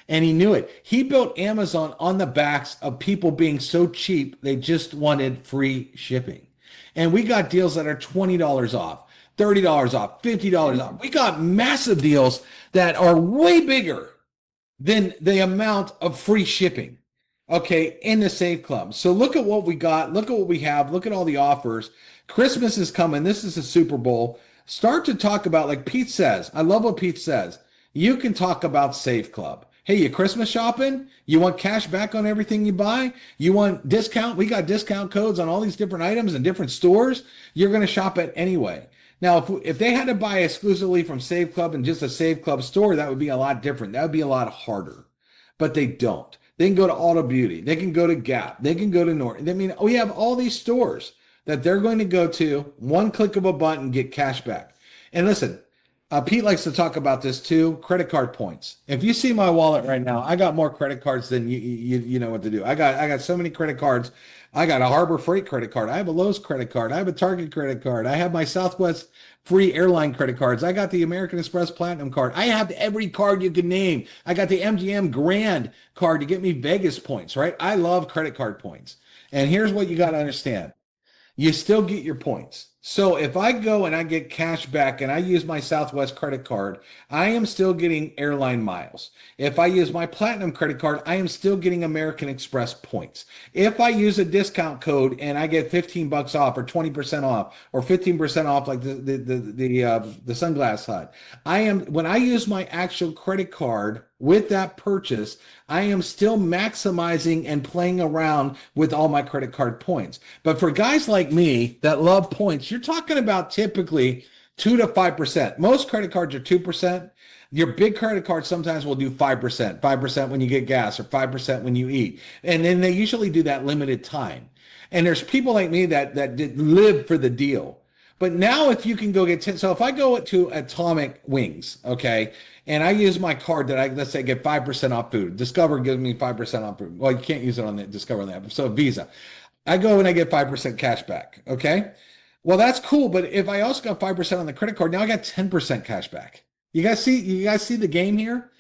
And he knew it. He built Amazon on the backs of people being so cheap, they just wanted free shipping. And we got deals that are $20 off, $30 off, $50 off. We got massive deals that are way bigger than the amount of free shipping, okay, in the Save Club. So look at what we got. Look at what we have. Look at all the offers. Christmas is coming. This is a Super Bowl. Start to talk about, like Pete says, I love what Pete says. You can talk about Save Club. Hey, you Christmas shopping? You want cash back on everything you buy? You want discount? We got discount codes on all these different items in different stores. You're going to shop it anyway. Now, if they had to buy exclusively from Save Club and just a Save Club store, that would be a lot different. That would be a lot harder. But they don't. They can go to Auto Beauty. They can go to Gap. They can go to Norton. I mean, we have all these stores that they're going to go to, one click of a button, get cash back. And listen, Pete likes to talk about this too. Credit card points. If you see my wallet right now, I got more credit cards than you know what to do. I got so many credit cards. I got a Harbor Freight credit card. I have a Lowe's credit card. I have a Target credit card. I have my Southwest free airline credit cards. I got the American Express Platinum card. I have every card you can name. I got the MGM Grand card to get me Vegas points, right? I love credit card points. And here's what you got to understand. You still get your points. So if I go and I get cash back and I use my Southwest credit card, I am still getting airline miles. If I use my Platinum credit card, I am still getting American Express points. If I use a discount code and I get 15 bucks off or 20% off or 15% off like the Sunglass Hut, when I use my actual credit card with that purchase, I am still maximizing and playing around with all my credit card points. But for guys like me that love points, you're talking about typically 2 to 5%. Most credit cards are 2%. Your big credit cards sometimes will do 5%, 5% when you get gas or 5% when you eat. And then they usually do that limited time. And there's people like me that live for the deal. But now if you can go get 10, so if I go to Atomic Wings, okay, and I use my card that let's say get 5% off food. Discover gives me 5% off food. Well, you can't use it on the Discover on the app. So Visa. I go and I get 5% cash back. Okay. Well, that's cool. But if I also got 5% on the credit card, now I got 10% cash back. You guys see the game here?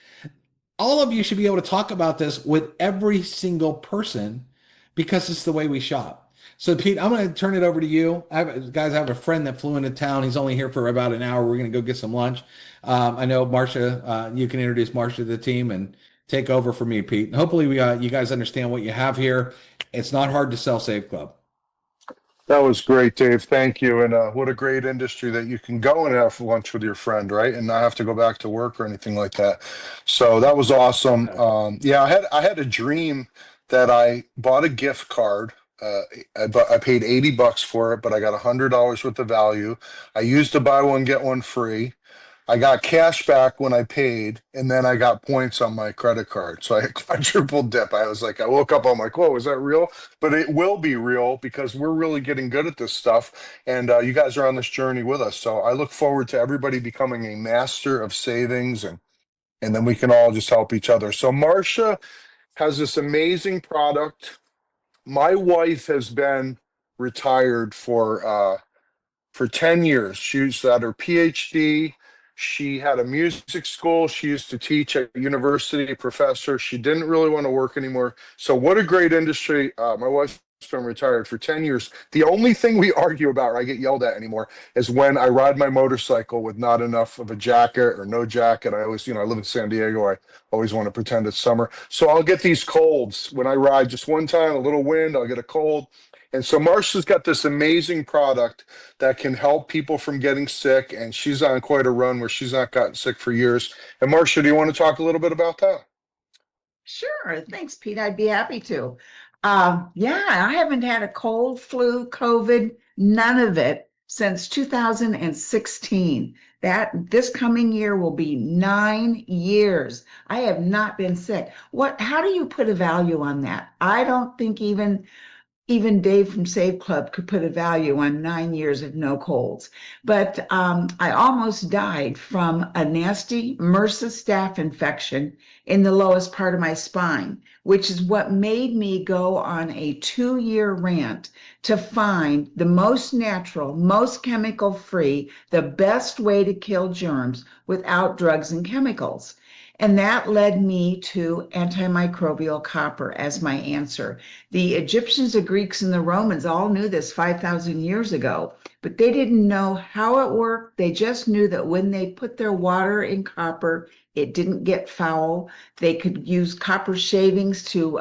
All of you should be able to talk about this with every single person because it's the way we shop. So Pete, I'm going to turn it over to you. I have a friend that flew into town. He's only here for about an hour. We're going to go get some lunch. I know Marcia, you can introduce Marcia to the team and take over for me, Pete. And hopefully you guys understand what you have here. It's not hard to sell Save Club. That was great, Dave. Thank you. And what a great industry that you can go and have lunch with your friend, right? And not have to go back to work or anything like that. So that was awesome. Yeah, I had a dream that I bought a gift card. I paid 80 bucks for it, but I got $100 worth of value. I used to buy one, get one free. I got cash back when I paid, and then I got points on my credit card. So I quadruple dip. I was like, I woke up, I'm like, whoa, is that real? But it will be real because we're really getting good at this stuff. And you guys are on this journey with us. So I look forward to everybody becoming a master of savings, and then we can all just help each other. So Marcia has this amazing product. My wife has been retired for 10 years. She's at her PhD. She had a music school. She used to teach at university, professor. She didn't really want to work anymore. So what a great industry. My wife's been retired for 10 years. The only thing we argue about, or I get yelled at anymore, is when I ride my motorcycle with not enough of a jacket or no jacket. I always, I live in San Diego. I always want to pretend it's summer. So I'll get these colds when I ride just one time, a little wind, I'll get a cold. And so Marcia's got this amazing product that can help people from getting sick, and she's on quite a run where she's not gotten sick for years. And Marcia, do you want to talk a little bit about that? Sure. Thanks, Pete. I'd be happy to. Yeah, I haven't had a cold, flu, COVID, none of it since 2016. This coming year will be 9 years. I have not been sick. How do you put a value on that? I don't think even Dave from Save Club could put a value on 9 years of no colds. But I almost died from a nasty MRSA staph infection in the lowest part of my spine, which is what made me go on a 2-year rant to find the most natural, most chemical-free, the best way to kill germs without drugs and chemicals. And that led me to antimicrobial copper as my answer. The Egyptians, the Greeks, and the Romans all knew this 5,000 years ago, but they didn't know how it worked. They just knew that when they put their water in copper, it didn't get foul. They could use copper shavings to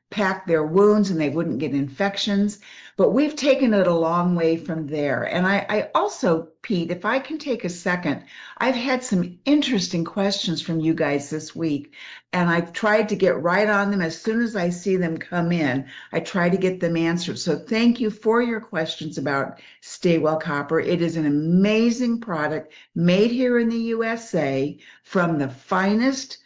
pack their wounds and they wouldn't get infections. But we've taken it a long way from there. And I also, Pete, if I can take a second, I've had some interesting questions from you guys this week, and I've tried to get right on them as soon as I see them come in. I try to get them answered. So thank you for your questions about Stay Well Copper. It is an amazing product made here in the USA from the finest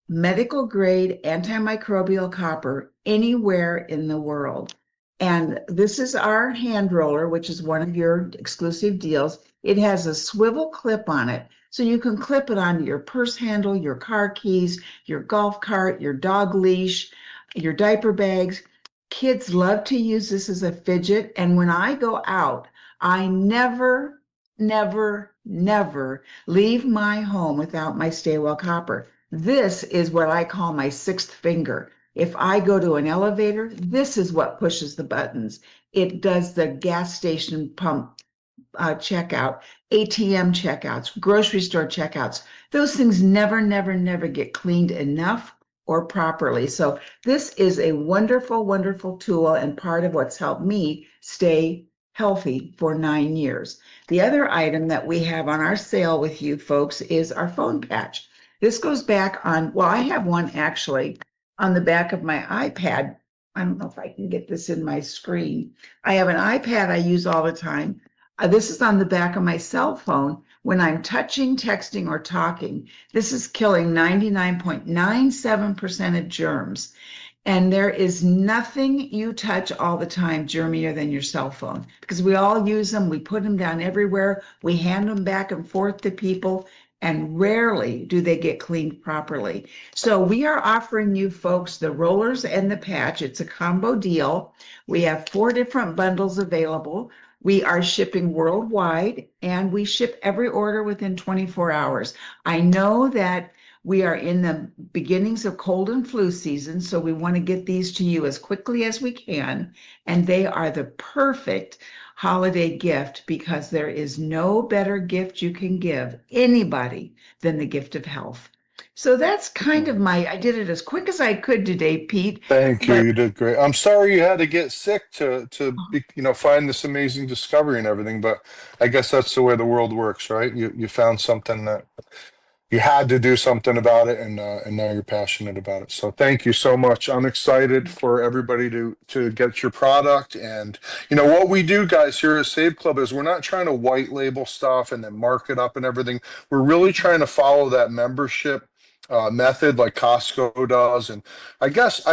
medical grade antimicrobial copper anywhere in the world. And this is our hand roller, which is one of your exclusive deals. It has a swivel clip on it So you can clip it onto your purse handle, your car keys, your golf cart, your dog leash, your diaper bags. Kids love to use this as a fidget. And when I go out, I never, never, never leave my home without my Stay Well copper. This is what I call my sixth finger. If I go to an elevator, this is what pushes the buttons. It does the gas station pump checkout, ATM checkouts, grocery store checkouts. Those things never, never, never get cleaned enough or properly. So this is a wonderful, wonderful tool and part of what's helped me stay healthy for 9 years. The other item that we have on our sale with you folks is our phone patch. This goes back on, well, I have one actually on the back of my iPad. I don't know if I can get this in my screen. I have an iPad I use all the time. This is on the back of my cell phone when I'm touching, texting, or talking. This is killing 99.97% of germs. And there is nothing you touch all the time germier than your cell phone because we all use them. We put them down everywhere. We hand them back and forth to people, and rarely do they get cleaned properly. So we are offering you folks the rollers and the patch. It's a combo deal. We have 4 different bundles available. We are shipping worldwide, and we ship every order within 24 hours. I know that we are in the beginnings of cold and flu season, so we want to get these to you as quickly as we can. And they are the perfect holiday gift because there is no better gift you can give anybody than the gift of health. So that's kind of I did it as quick as I could today, Pete. Thank you. But You did great. I'm sorry you had to get sick to find this amazing discovery and everything, but I guess that's the way the world works, right? You found something that you had to do something about it, and now you're passionate about it. So thank you so much. I'm excited for everybody to get your product. And what we do, guys, here at Save Club is we're not trying to white label stuff and then mark it up and everything. We're really trying to follow that membership method like Costco does. And I guess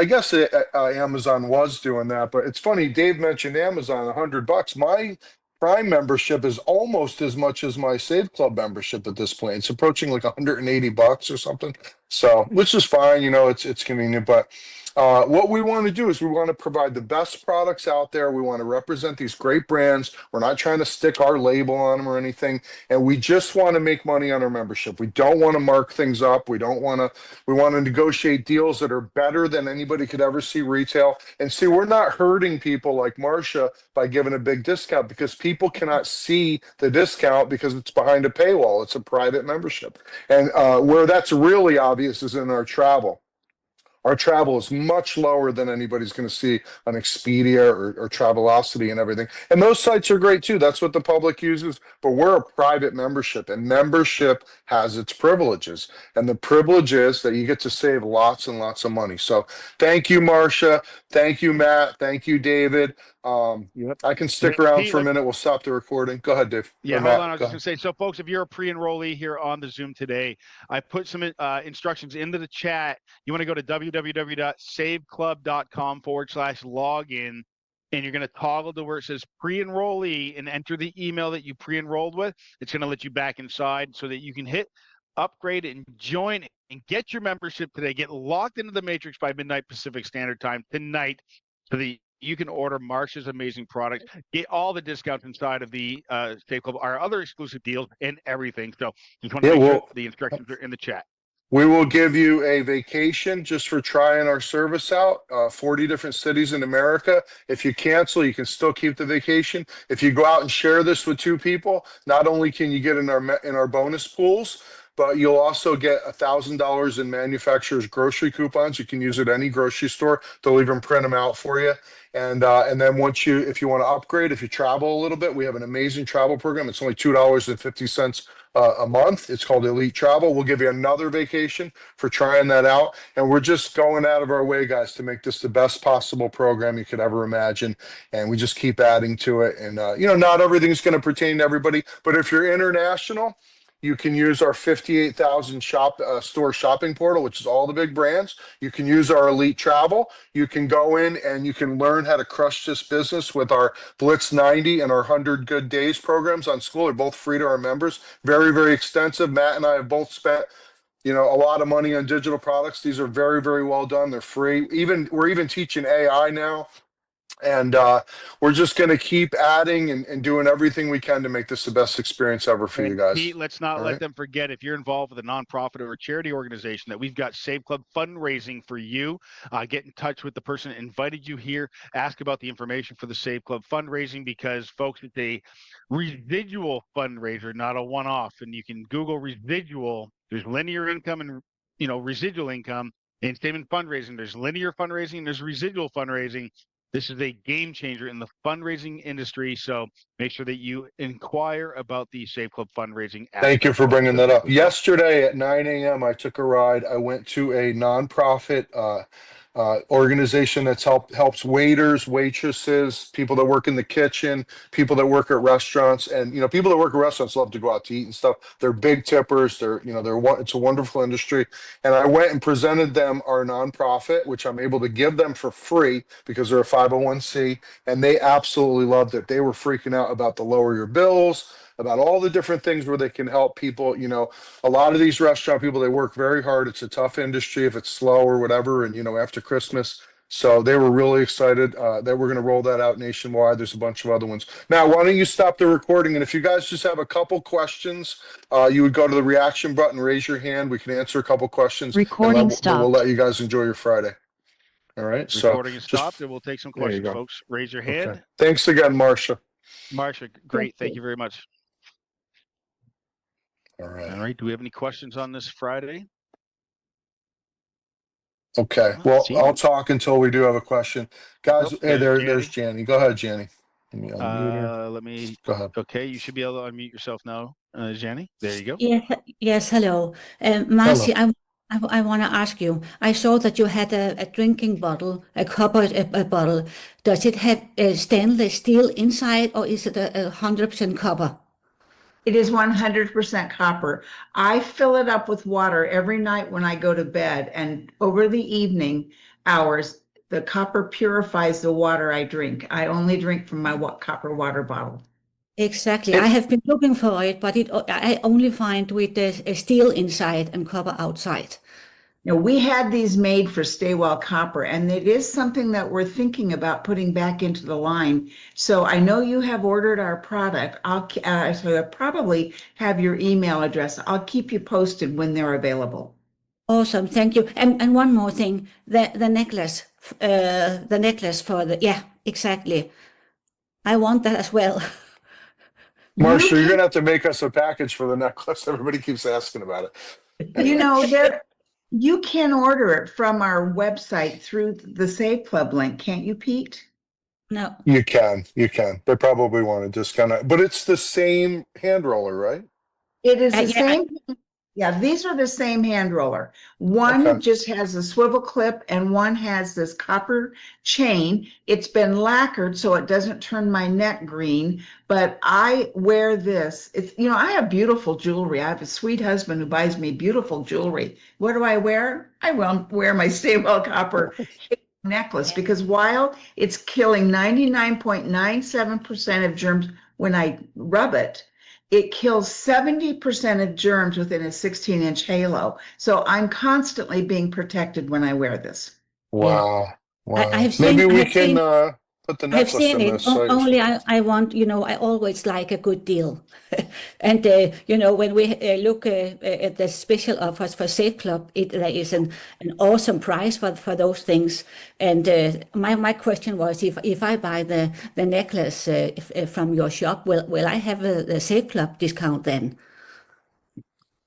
Amazon was doing that, but it's funny. Dave mentioned Amazon, $100. My Prime membership is almost as much as my Save Club membership at this point. It's approaching like $180 or something. So, which is fine, it's convenient. But what we want to do is we want to provide the best products out there. We want to represent these great brands. We're not trying to stick our label on them or anything. And we just want to make money on our membership. We don't want to mark things up. We want to negotiate deals that are better than anybody could ever see retail. And see, we're not hurting people like Marcia by giving a big discount because people cannot see the discount because it's behind a paywall. It's a private membership. And where that's really obvious is in our travel. Our travel is much lower than anybody's going to see on Expedia or Travelocity and everything. And those sites are great too. That's what the public uses. But we're a private membership, and membership has its privileges. And the privilege is that you get to save lots and lots of money. So thank you, Marcia. Thank you, Matt. Thank you, David. Yep. I can stick around for a Pete, minute. We'll stop the recording. Go ahead, Dave. Yeah, Or hold Matt. on. I was Go just going to say, so folks, if you're a pre-enrollee here on the Zoom today, I put some instructions into the chat. You want to go to www.saveclub.com/login, and you're going to toggle to where it says pre-enrollee and enter the email that you pre-enrolled with. It's going to let you back inside so that you can hit upgrade and join and get your membership today. Get locked into the Matrix by midnight Pacific Standard Time tonight so that you can order Marcia's amazing products, get all the discounts inside of the Save Club, our other exclusive deals, and everything. So just want to make sure the instructions are in the chat. We will give you a vacation just for trying our service out, 40 different cities in America. If you cancel, you can still keep the vacation. If you go out and share this with 2 people, not only can you get in our bonus pools, but you'll also get $1,000 in manufacturer's grocery coupons. You can use it at any grocery store. They'll even print them out for you. And then if you want to upgrade, if you travel a little bit, we have an amazing travel program. It's only $2.50 a month. It's called Elite Travel. We'll give you another vacation for trying that out. And we're just going out of our way, guys, to make this the best possible program you could ever imagine. And we just keep adding to it. And, not everything's going to pertain to everybody. But if you're international, You can use our 58,000 store shopping portal, which is all the big brands. You can use our Elite Travel. You can go in and you can learn how to crush this business with our Blitz 90 and our 100 Good Days programs on school. They're both free to our members. Very, very extensive. Matt and I have both spent a lot of money on digital products. These are very, very well done. They're free. We're even teaching AI now. And we're just going to keep adding and doing everything we can to make this the best experience ever for you guys. Pete, let's not All let right? them forget, if you're involved with a nonprofit or a charity organization, that we've got Save Club fundraising for you. Get in touch with the person that invited you here. Ask about the information for the Save Club fundraising, because, folks, it's a residual fundraiser, not a one-off. And you can Google residual. There's linear income and residual income. In statement fundraising, there's linear fundraising and there's residual fundraising. This is a game changer in the fundraising industry. So make sure that you inquire about the Save Club fundraising. Thank you for bringing that up. Yesterday at 9 a.m., I took a ride. I went to a nonprofit organization that helps waiters, waitresses, people that work in the kitchen, people that work at restaurants, and people that work at restaurants love to go out to eat and stuff. They're big tippers. It's a wonderful industry. And I went and presented them our nonprofit, which I'm able to give them for free because they're a 501c, and they absolutely loved it. They were freaking out about the lower your bills, about all the different things where they can help people. A lot of these restaurant people, they work very hard. It's a tough industry if it's slow or whatever. And, after Christmas. So they were really excited that we're going to roll that out nationwide. There's a bunch of other ones. Now, why don't you stop the recording? And if you guys just have a couple questions, you would go to the reaction button, raise your hand. We can answer a couple questions. Recording We'll stopped. let you guys enjoy your Friday. All right. Recording is stopped, and we'll take some There you questions, go. folks. Raise your hand. Okay. Thanks again, Marcia. Marcia, great. Thank you very much. All right. All right. Do we have any questions on this Friday? Okay. Well, I'll talk until we do have a question. Guys, hey, there's Janny. Go ahead, Janny. Let me unmute her. Let me. Go ahead. Okay, you should be able to unmute yourself now, Janny. There you go. Yes, hello. Marcy, I want to ask you, I saw that you had a drinking bottle, a copper bottle. Does it have stainless steel inside, or is it a 100% copper? It is 100% copper. I fill it up with water every night when I go to bed, and over the evening hours, the copper purifies the water I drink. I only drink from my copper water bottle. Exactly. I have been looking for it, but I only find with the steel inside and copper outside. Now, we had these made for Stay Well Copper, and it is something that we're thinking about putting back into the line. So I know you have ordered our product. I'll probably have your email address. I'll keep you posted when they're available. Awesome, thank you. And one more thing, the necklace for exactly. I want that as well. Marcia, you're gonna have to make us a package for the necklace. Everybody keeps asking about it. You can order it from our website through the Save Club link, can't you, Pete? No. You can. They probably want to discount, but it's the same hand roller, right? It is the same. Yeah, these are the same hand roller. One just has a swivel clip and one has this copper chain. It's been lacquered so it doesn't turn my neck green, but I wear this. I have beautiful jewelry. I have a sweet husband who buys me beautiful jewelry. What do I wear? I wear my Stay Well Copper necklace, because while it's killing 99.97% of germs when I rub it, it kills 70% of germs within a 16-inch halo. So I'm constantly being protected when I wear this. Wow. Maybe we can put the necklace in this. Only I want, I always like a good deal. And, when we look at the special offers for Save Club, there is an awesome price for those things. And my question was, if I buy the necklace from your shop, will I have the Save Club discount then?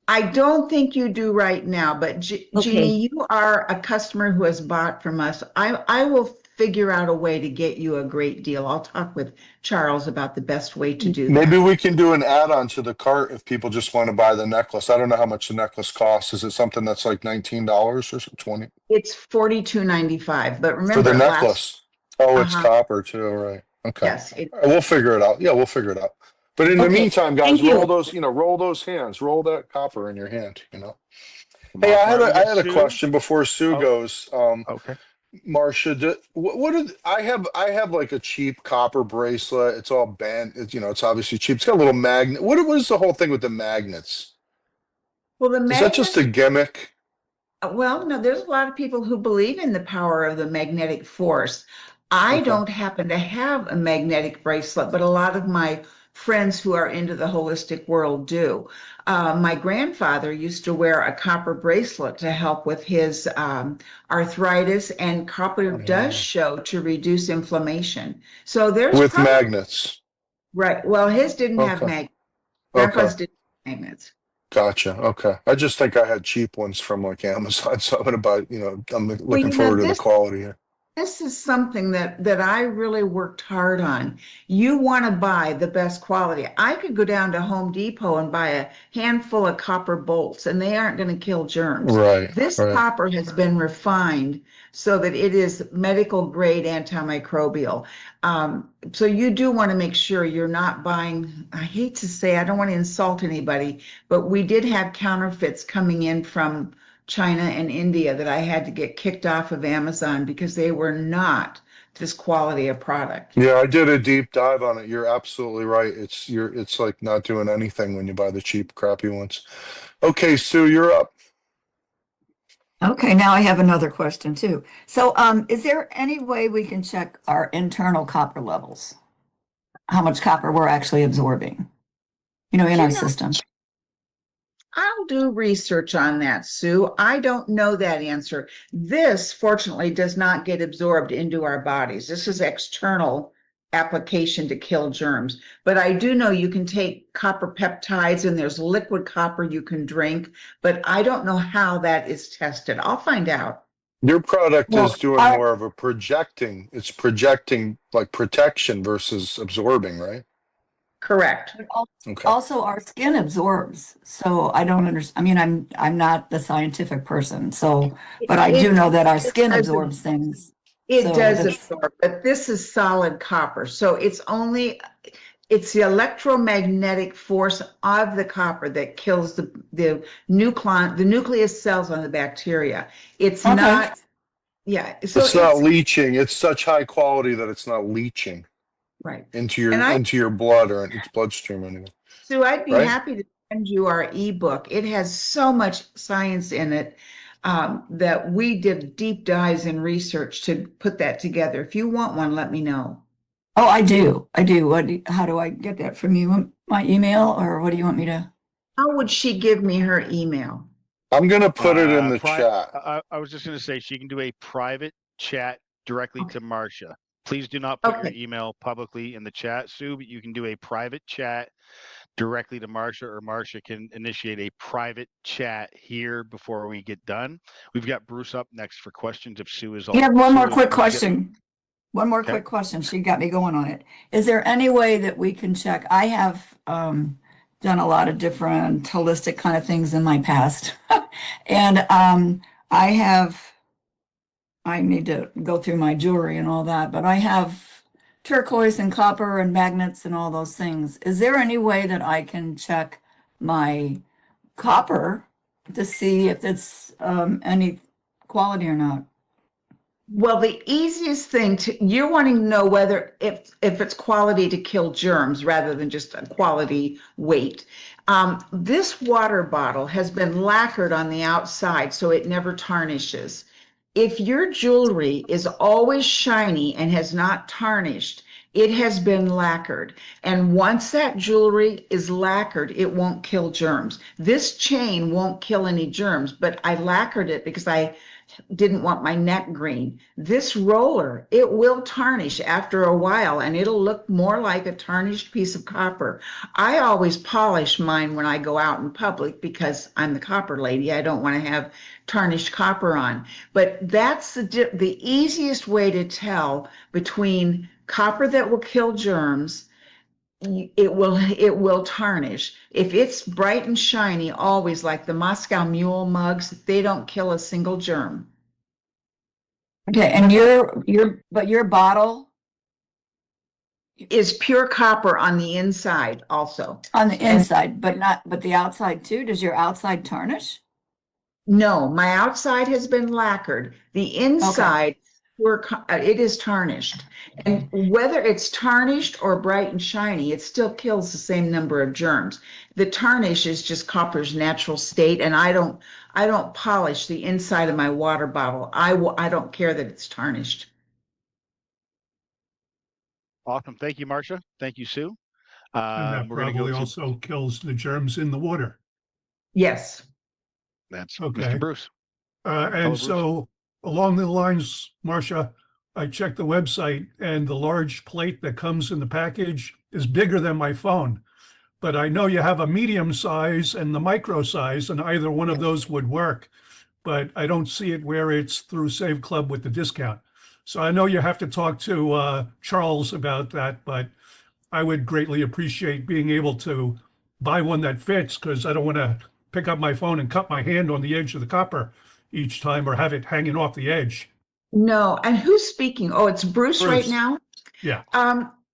I don't think you do right now, but Jeannie, you are a customer who has bought from us. I will figure out a way to get you a great deal. I'll talk with Charles about the best way to do that. Maybe we can do an add-on to the cart if people just want to buy the necklace. I don't know how much the necklace costs. Is it something that's like $19 or $20? It's $42.95, but remember for the necklace. It's copper too, right? Okay. Yes. We'll figure it out. Yeah, we'll figure it out. But in the Okay, meantime, guys, thank you. roll those hands, roll that copper in your hand, Come Hey, on, I Cory. We got had a Sue. question before Sue Oh, goes. okay. Marcia, I have like a cheap copper bracelet. It's all bent. It's obviously cheap. It's got a little magnet. What is the whole thing with the magnets? Well, the Is that just magnets. a gimmick? Well, no, there's a lot of people who believe in the power of the magnetic force. I Okay. don't happen to have a magnetic bracelet, but a lot of my friends who are into the holistic world do. My grandfather used to wear a copper bracelet to help with his arthritis, and copper does show to reduce inflammation. So there's With probably, magnets. right. Well, his didn't have Okay. Okay. grandpa's didn't have magnets. Gotcha. Okay. I just think I had cheap ones from like Amazon, so I'm gonna buy, I'm Well, looking forward to the quality here. this is something that I really worked hard on. You want to buy the best quality. I could go down to Home Depot and buy a handful of copper bolts, and they aren't going to kill germs. Right. This Right. copper has been refined so that it is medical grade antimicrobial. So you do want to make sure you're not buying, I hate to say, I don't want to insult anybody, but we did have counterfeits coming in from China and India that I had to get kicked off of Amazon because they were not this quality of product. Yeah, I did a deep dive on it. You're absolutely right. It's like not doing anything when you buy the cheap, crappy ones. Okay, Sue, you're up. Okay, now I have another question too. So, is there any way we can check our internal copper levels? How much copper we're actually absorbing, in our system? I'll do research on that, Sue. I don't know that answer. This, fortunately, does not get absorbed into our bodies. This is external application to kill germs. But I do know you can take copper peptides and there's liquid copper you can drink, but I don't know how that is tested. I'll find out. Your product Well, is doing more of it's projecting like protection versus absorbing, right? Correct. Okay. Also, our skin absorbs. So I don't understand. I mean, I'm not the scientific person. So, but I do know that our skin absorbs things. It So does that's- absorb, but this is solid copper. So it's the electromagnetic force of the copper that kills the nucleus cells on the bacteria. It's Okay. not, yeah. So It's not leaching. It's such high quality that it's not leaching right. into And your blood or its bloodstream or anything. So I'd be Right? happy to send you our ebook. It has so much science in it that we did deep dives in research to put that together. If you want one, let me know. Oh, I do. I do. How do I get that from you? My email, or what do you want me to? How would she give me her email? I'm gonna put it in the Pri- chat. I was just going to say she can do a private chat directly Okay. to Marcia. Please do not put your Okay. email publicly in the chat, Sue, but you can do a private chat directly to Marcia, or Marcia can initiate a private chat here before we get done. We've got Bruce up next for questions if Sue is all. You have one more Sue, quick would you get- question. One more Okay. quick question. She got me going on it. Is there any way that we can check? I have done a lot of different holistic kind of things in my past. And I need to go through my jewelry and all that, but I have turquoise and copper and magnets and all those things. Is there any way that I can check my copper to see if it's any quality or not? Well, the easiest thing you're wanting to know whether if it's quality to kill germs rather than just a quality weight. This water bottle has been lacquered on the outside so it never tarnishes. If your jewelry is always shiny and has not tarnished, it has been lacquered. And once that jewelry is lacquered, it won't kill germs. This chain won't kill any germs, but I lacquered it because I didn't want my neck green. This roller, it will tarnish after a while and it'll look more like a tarnished piece of copper. I always polish mine when I go out in public because I'm the copper lady. I don't want to have tarnished copper on. But that's the easiest way to tell between copper that will kill germs. It will tarnish. If it's bright and shiny, always like the Moscow Mule mugs, they don't kill a single germ. Okay, and your bottle is pure copper on the inside also. On the inside, but the outside too? Does your outside tarnish? No, my outside has been lacquered. The inside, it is tarnished. And whether it's tarnished or bright and shiny, it still kills the same number of germs. The tarnish is just copper's natural state, and I don't polish the inside of my water bottle. I don't care that it's tarnished. Awesome. Thank you, Marcia. Thank you, Sue. And that We're going to probably go to also kills the germs in the water. Yes. that's Okay. Mr. Bruce. And Bruce. so along the lines, Marcia, I checked the website and the large plate that comes in the package is bigger than my phone. But I know you have a medium size and the micro size, and either one of those would work. But I don't see it where it's through Save Club with the discount. So I know you have to talk to Charles about that, but I would greatly appreciate being able to buy one that fits, because I don't want to pick up my phone and cut my hand on the edge of the copper each time or have it hanging off the edge. No. And who's speaking? Oh, it's Bruce right Bruce. now? Yeah.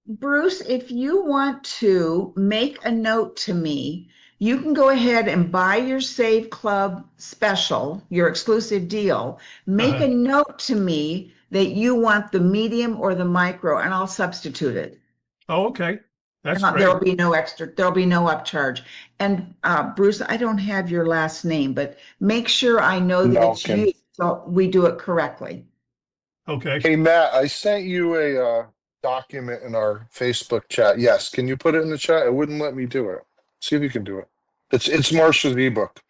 Bruce, if you want to make a note to me, you can go ahead and buy your Save Club special, your exclusive deal. Make a note to me that you want the medium or the micro, and I'll substitute it. Oh, okay. That's There'll great. be no extra, there'll be no upcharge. And Bruce, I don't have your last name, but make sure I know that it's Malkin. you, so we do it correctly. Okay. Hey, Matt, I sent you a document in our Facebook chat. Yes, can you put it in the chat? It wouldn't let me do it. See if you can do it. It's Marcia's ebook.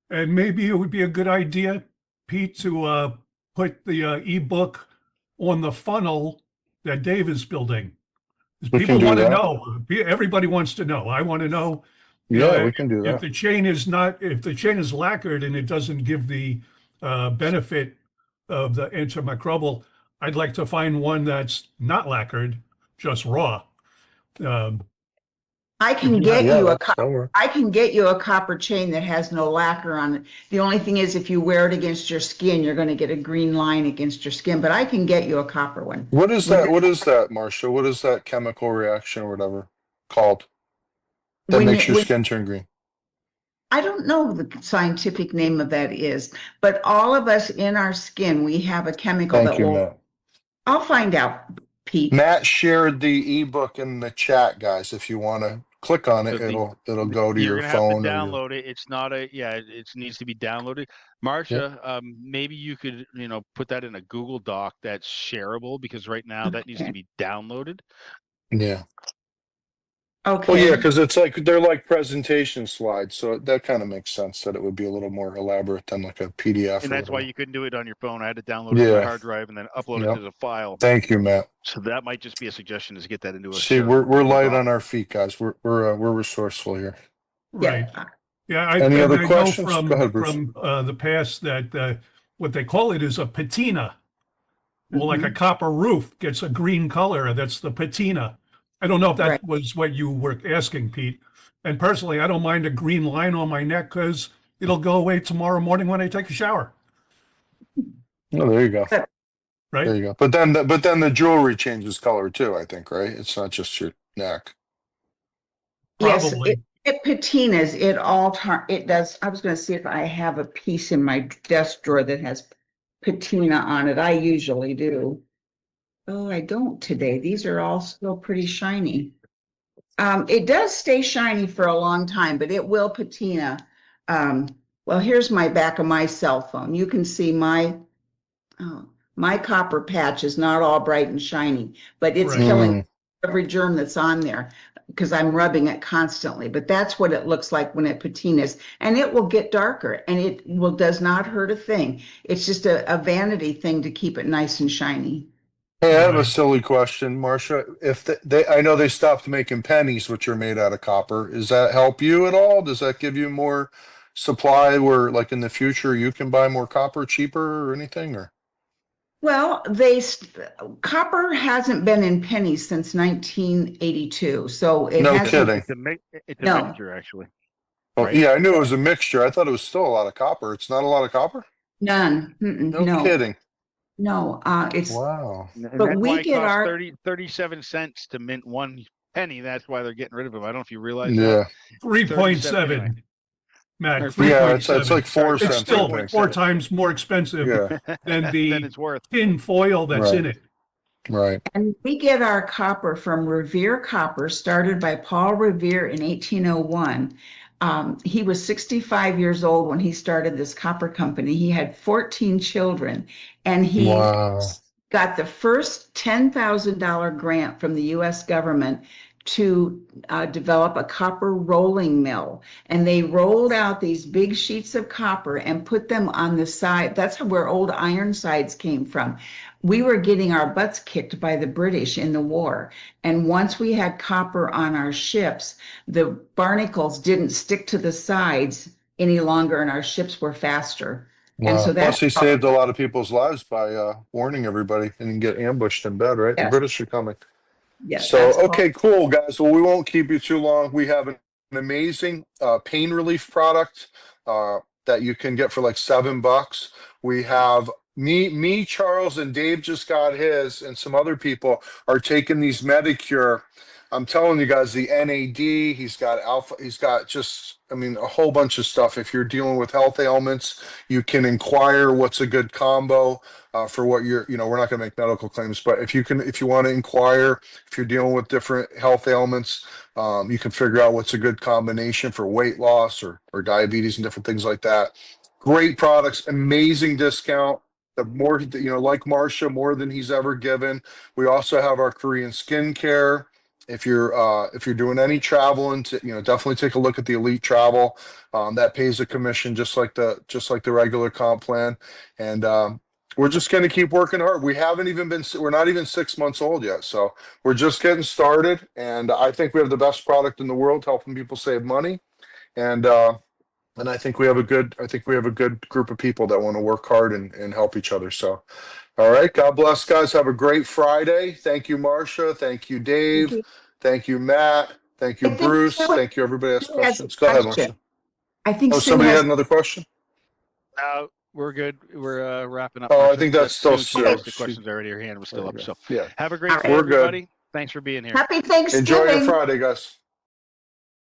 And maybe it would be a good idea, Pete, to put the ebook on the funnel that Dave is building. We People can do want to that. know. Everybody wants to know. I want to know. Yeah, we can do If that. the chain is lacquered and it doesn't give the benefit of the antimicrobial, I'd like to find one that's not lacquered, just raw. I can you get Yeah, you a that'll work. I can get you a copper chain that has no lacquer on it. The only thing is, if you wear it against your skin, you're going to get a green line against your skin, but I can get you a copper one. What is that? What is that, Marcia? What is that chemical reaction or whatever called that When makes it- your when- skin turn green? I don't know what the scientific name of that is, but all of us in our skin, we have a chemical Thank that you, will, Matt. I'll find out, Pete. Matt shared the ebook in the chat, guys. If you want to click on it, So it'll go to You're your gonna have to phone or your. download it. It's not a it needs to be downloaded. Marcia, maybe you could put that in a Google Doc that's shareable, because right now that needs to Okay. be downloaded. Yeah. Okay. Well, yeah, because it's like they're like presentation slides, so that kind of makes sense that it would be a little more elaborate than like a PDF. And or that's why whatever. you couldn't do it on your phone. I had to download it to Yeah. my hard drive and then upload it as a file. Thank you, Matt. So that might just be a suggestion, is get that into a See, shareable we're Google light Doc. on our feet, guys. We're resourceful here. Right. Yeah. Yeah. Any other I questions? know Go ahead, Bruce. from the past that what they call it is a patina. Well, like a copper roof gets a green color. That's the patina. I don't know if that Right. was what you were asking, Pete. And personally, I don't mind a green line on my neck because it'll go away tomorrow morning when I take a shower. Oh, there you go. Right. There you go. But then the jewelry changes color too, I think, right? It's not just your neck. Yes, Probably. it patinas, it does. I was going to see if I have a piece in my desk drawer that has patina on it. I usually do. Oh, I don't today. These are all still pretty shiny. It does stay shiny for a long time, but it will patina. Well, here's my back of my cell phone. You can see my copper patch is not all bright and shiny, but it's Right. killing every germ that's on there because I'm rubbing it constantly. But that's what it looks like when it patinas, and it will get darker, and it does not hurt a thing. It's just a vanity thing to keep it nice and shiny. Hey, I have a Right. silly question, Marcia. If I know they stopped making pennies, which are made out of copper. Does that help you at all? Does that give you more supply where, like in the future, you can buy more copper cheaper or anything? Or Well, copper hasn't been in pennies since 1982, so it No hasn't. kidding. It's a No. mixture, actually. Oh, Right. yeah, I knew it was a mixture. I thought it was still a lot of copper. It's not a lot of copper? None. No No. kidding. No, it's, Wow. And but that's we why it get costs our, 37 cents to mint 1 penny. That's why they're getting rid of them. I don't know if you realize that. Yeah. 37 anyway. 3.7, Matt, Or Yeah, it's like 3.7. 4 It's cents, I still think. 4 3.7. times more expensive Yeah. than Then the it's worth. tin foil that's in Right. it. Right. and we get our copper from Revere Copper, started by Paul Revere in 1801. He was 65 years old when he started this copper company. He had 14 children, and he Wow. got the first $10,000 grant from the US government to develop a copper rolling mill. And they rolled out these big sheets of copper and put them on the side. That's where old Ironsides came from. We were getting our butts kicked by the British in the war. And once we had copper on our ships, the barnacles didn't stick to the sides any longer and our ships were faster. And Wow. so Plus, that's he saved a lot of people's lives by warning everybody and you can get ambushed in bed, right? The yes, British are coming. yeah, So, that's Paul. okay, cool, guys. Well, we won't keep you too long. We have an amazing pain relief product that you can get for like $7. We have Charles, and Dave just got his, and some other people are taking these Medicure. I'm telling you guys, the NAD, he's got alpha, he's got just, I mean, a whole bunch of stuff. If you're dealing with health ailments, you can inquire what's a good combo for what you're, we're not going to make medical claims, but if you want to inquire, if you're dealing with different health ailments, you can figure out what's a good combination for weight loss or diabetes and different things like that. Great products, amazing discount. The more, like Marcia, more than he's ever given. We also have our Korean skincare. If you're doing any traveling, definitely take a look at the Elite Travel. That pays a commission just like the regular comp plan, and we're just going to keep working hard. We're not even 6 months old yet, so we're just getting started. And I think we have the best product in the world, helping people save money, and I think we have a good group of people that want to work hard and help each other. So. All right. God bless, guys. Have a great Friday. Thank you, Marcia. Thank you, Thank Dave. you. Thank you, Matt. Thank you, I think Bruce. Thank you, everybody else. Sue has a Questions? Go ahead, question. Marcia. I think Oh, Sue somebody had has. another question? No, we're good. We're wrapping up, Oh, I Marcia. think that's still Sue, she Sue. asked the questions already. Her hand was still up. So Yeah. have a All great day, right. We're good. everybody. Thanks for being here. Happy Enjoy your Thanksgiving. Friday, guys.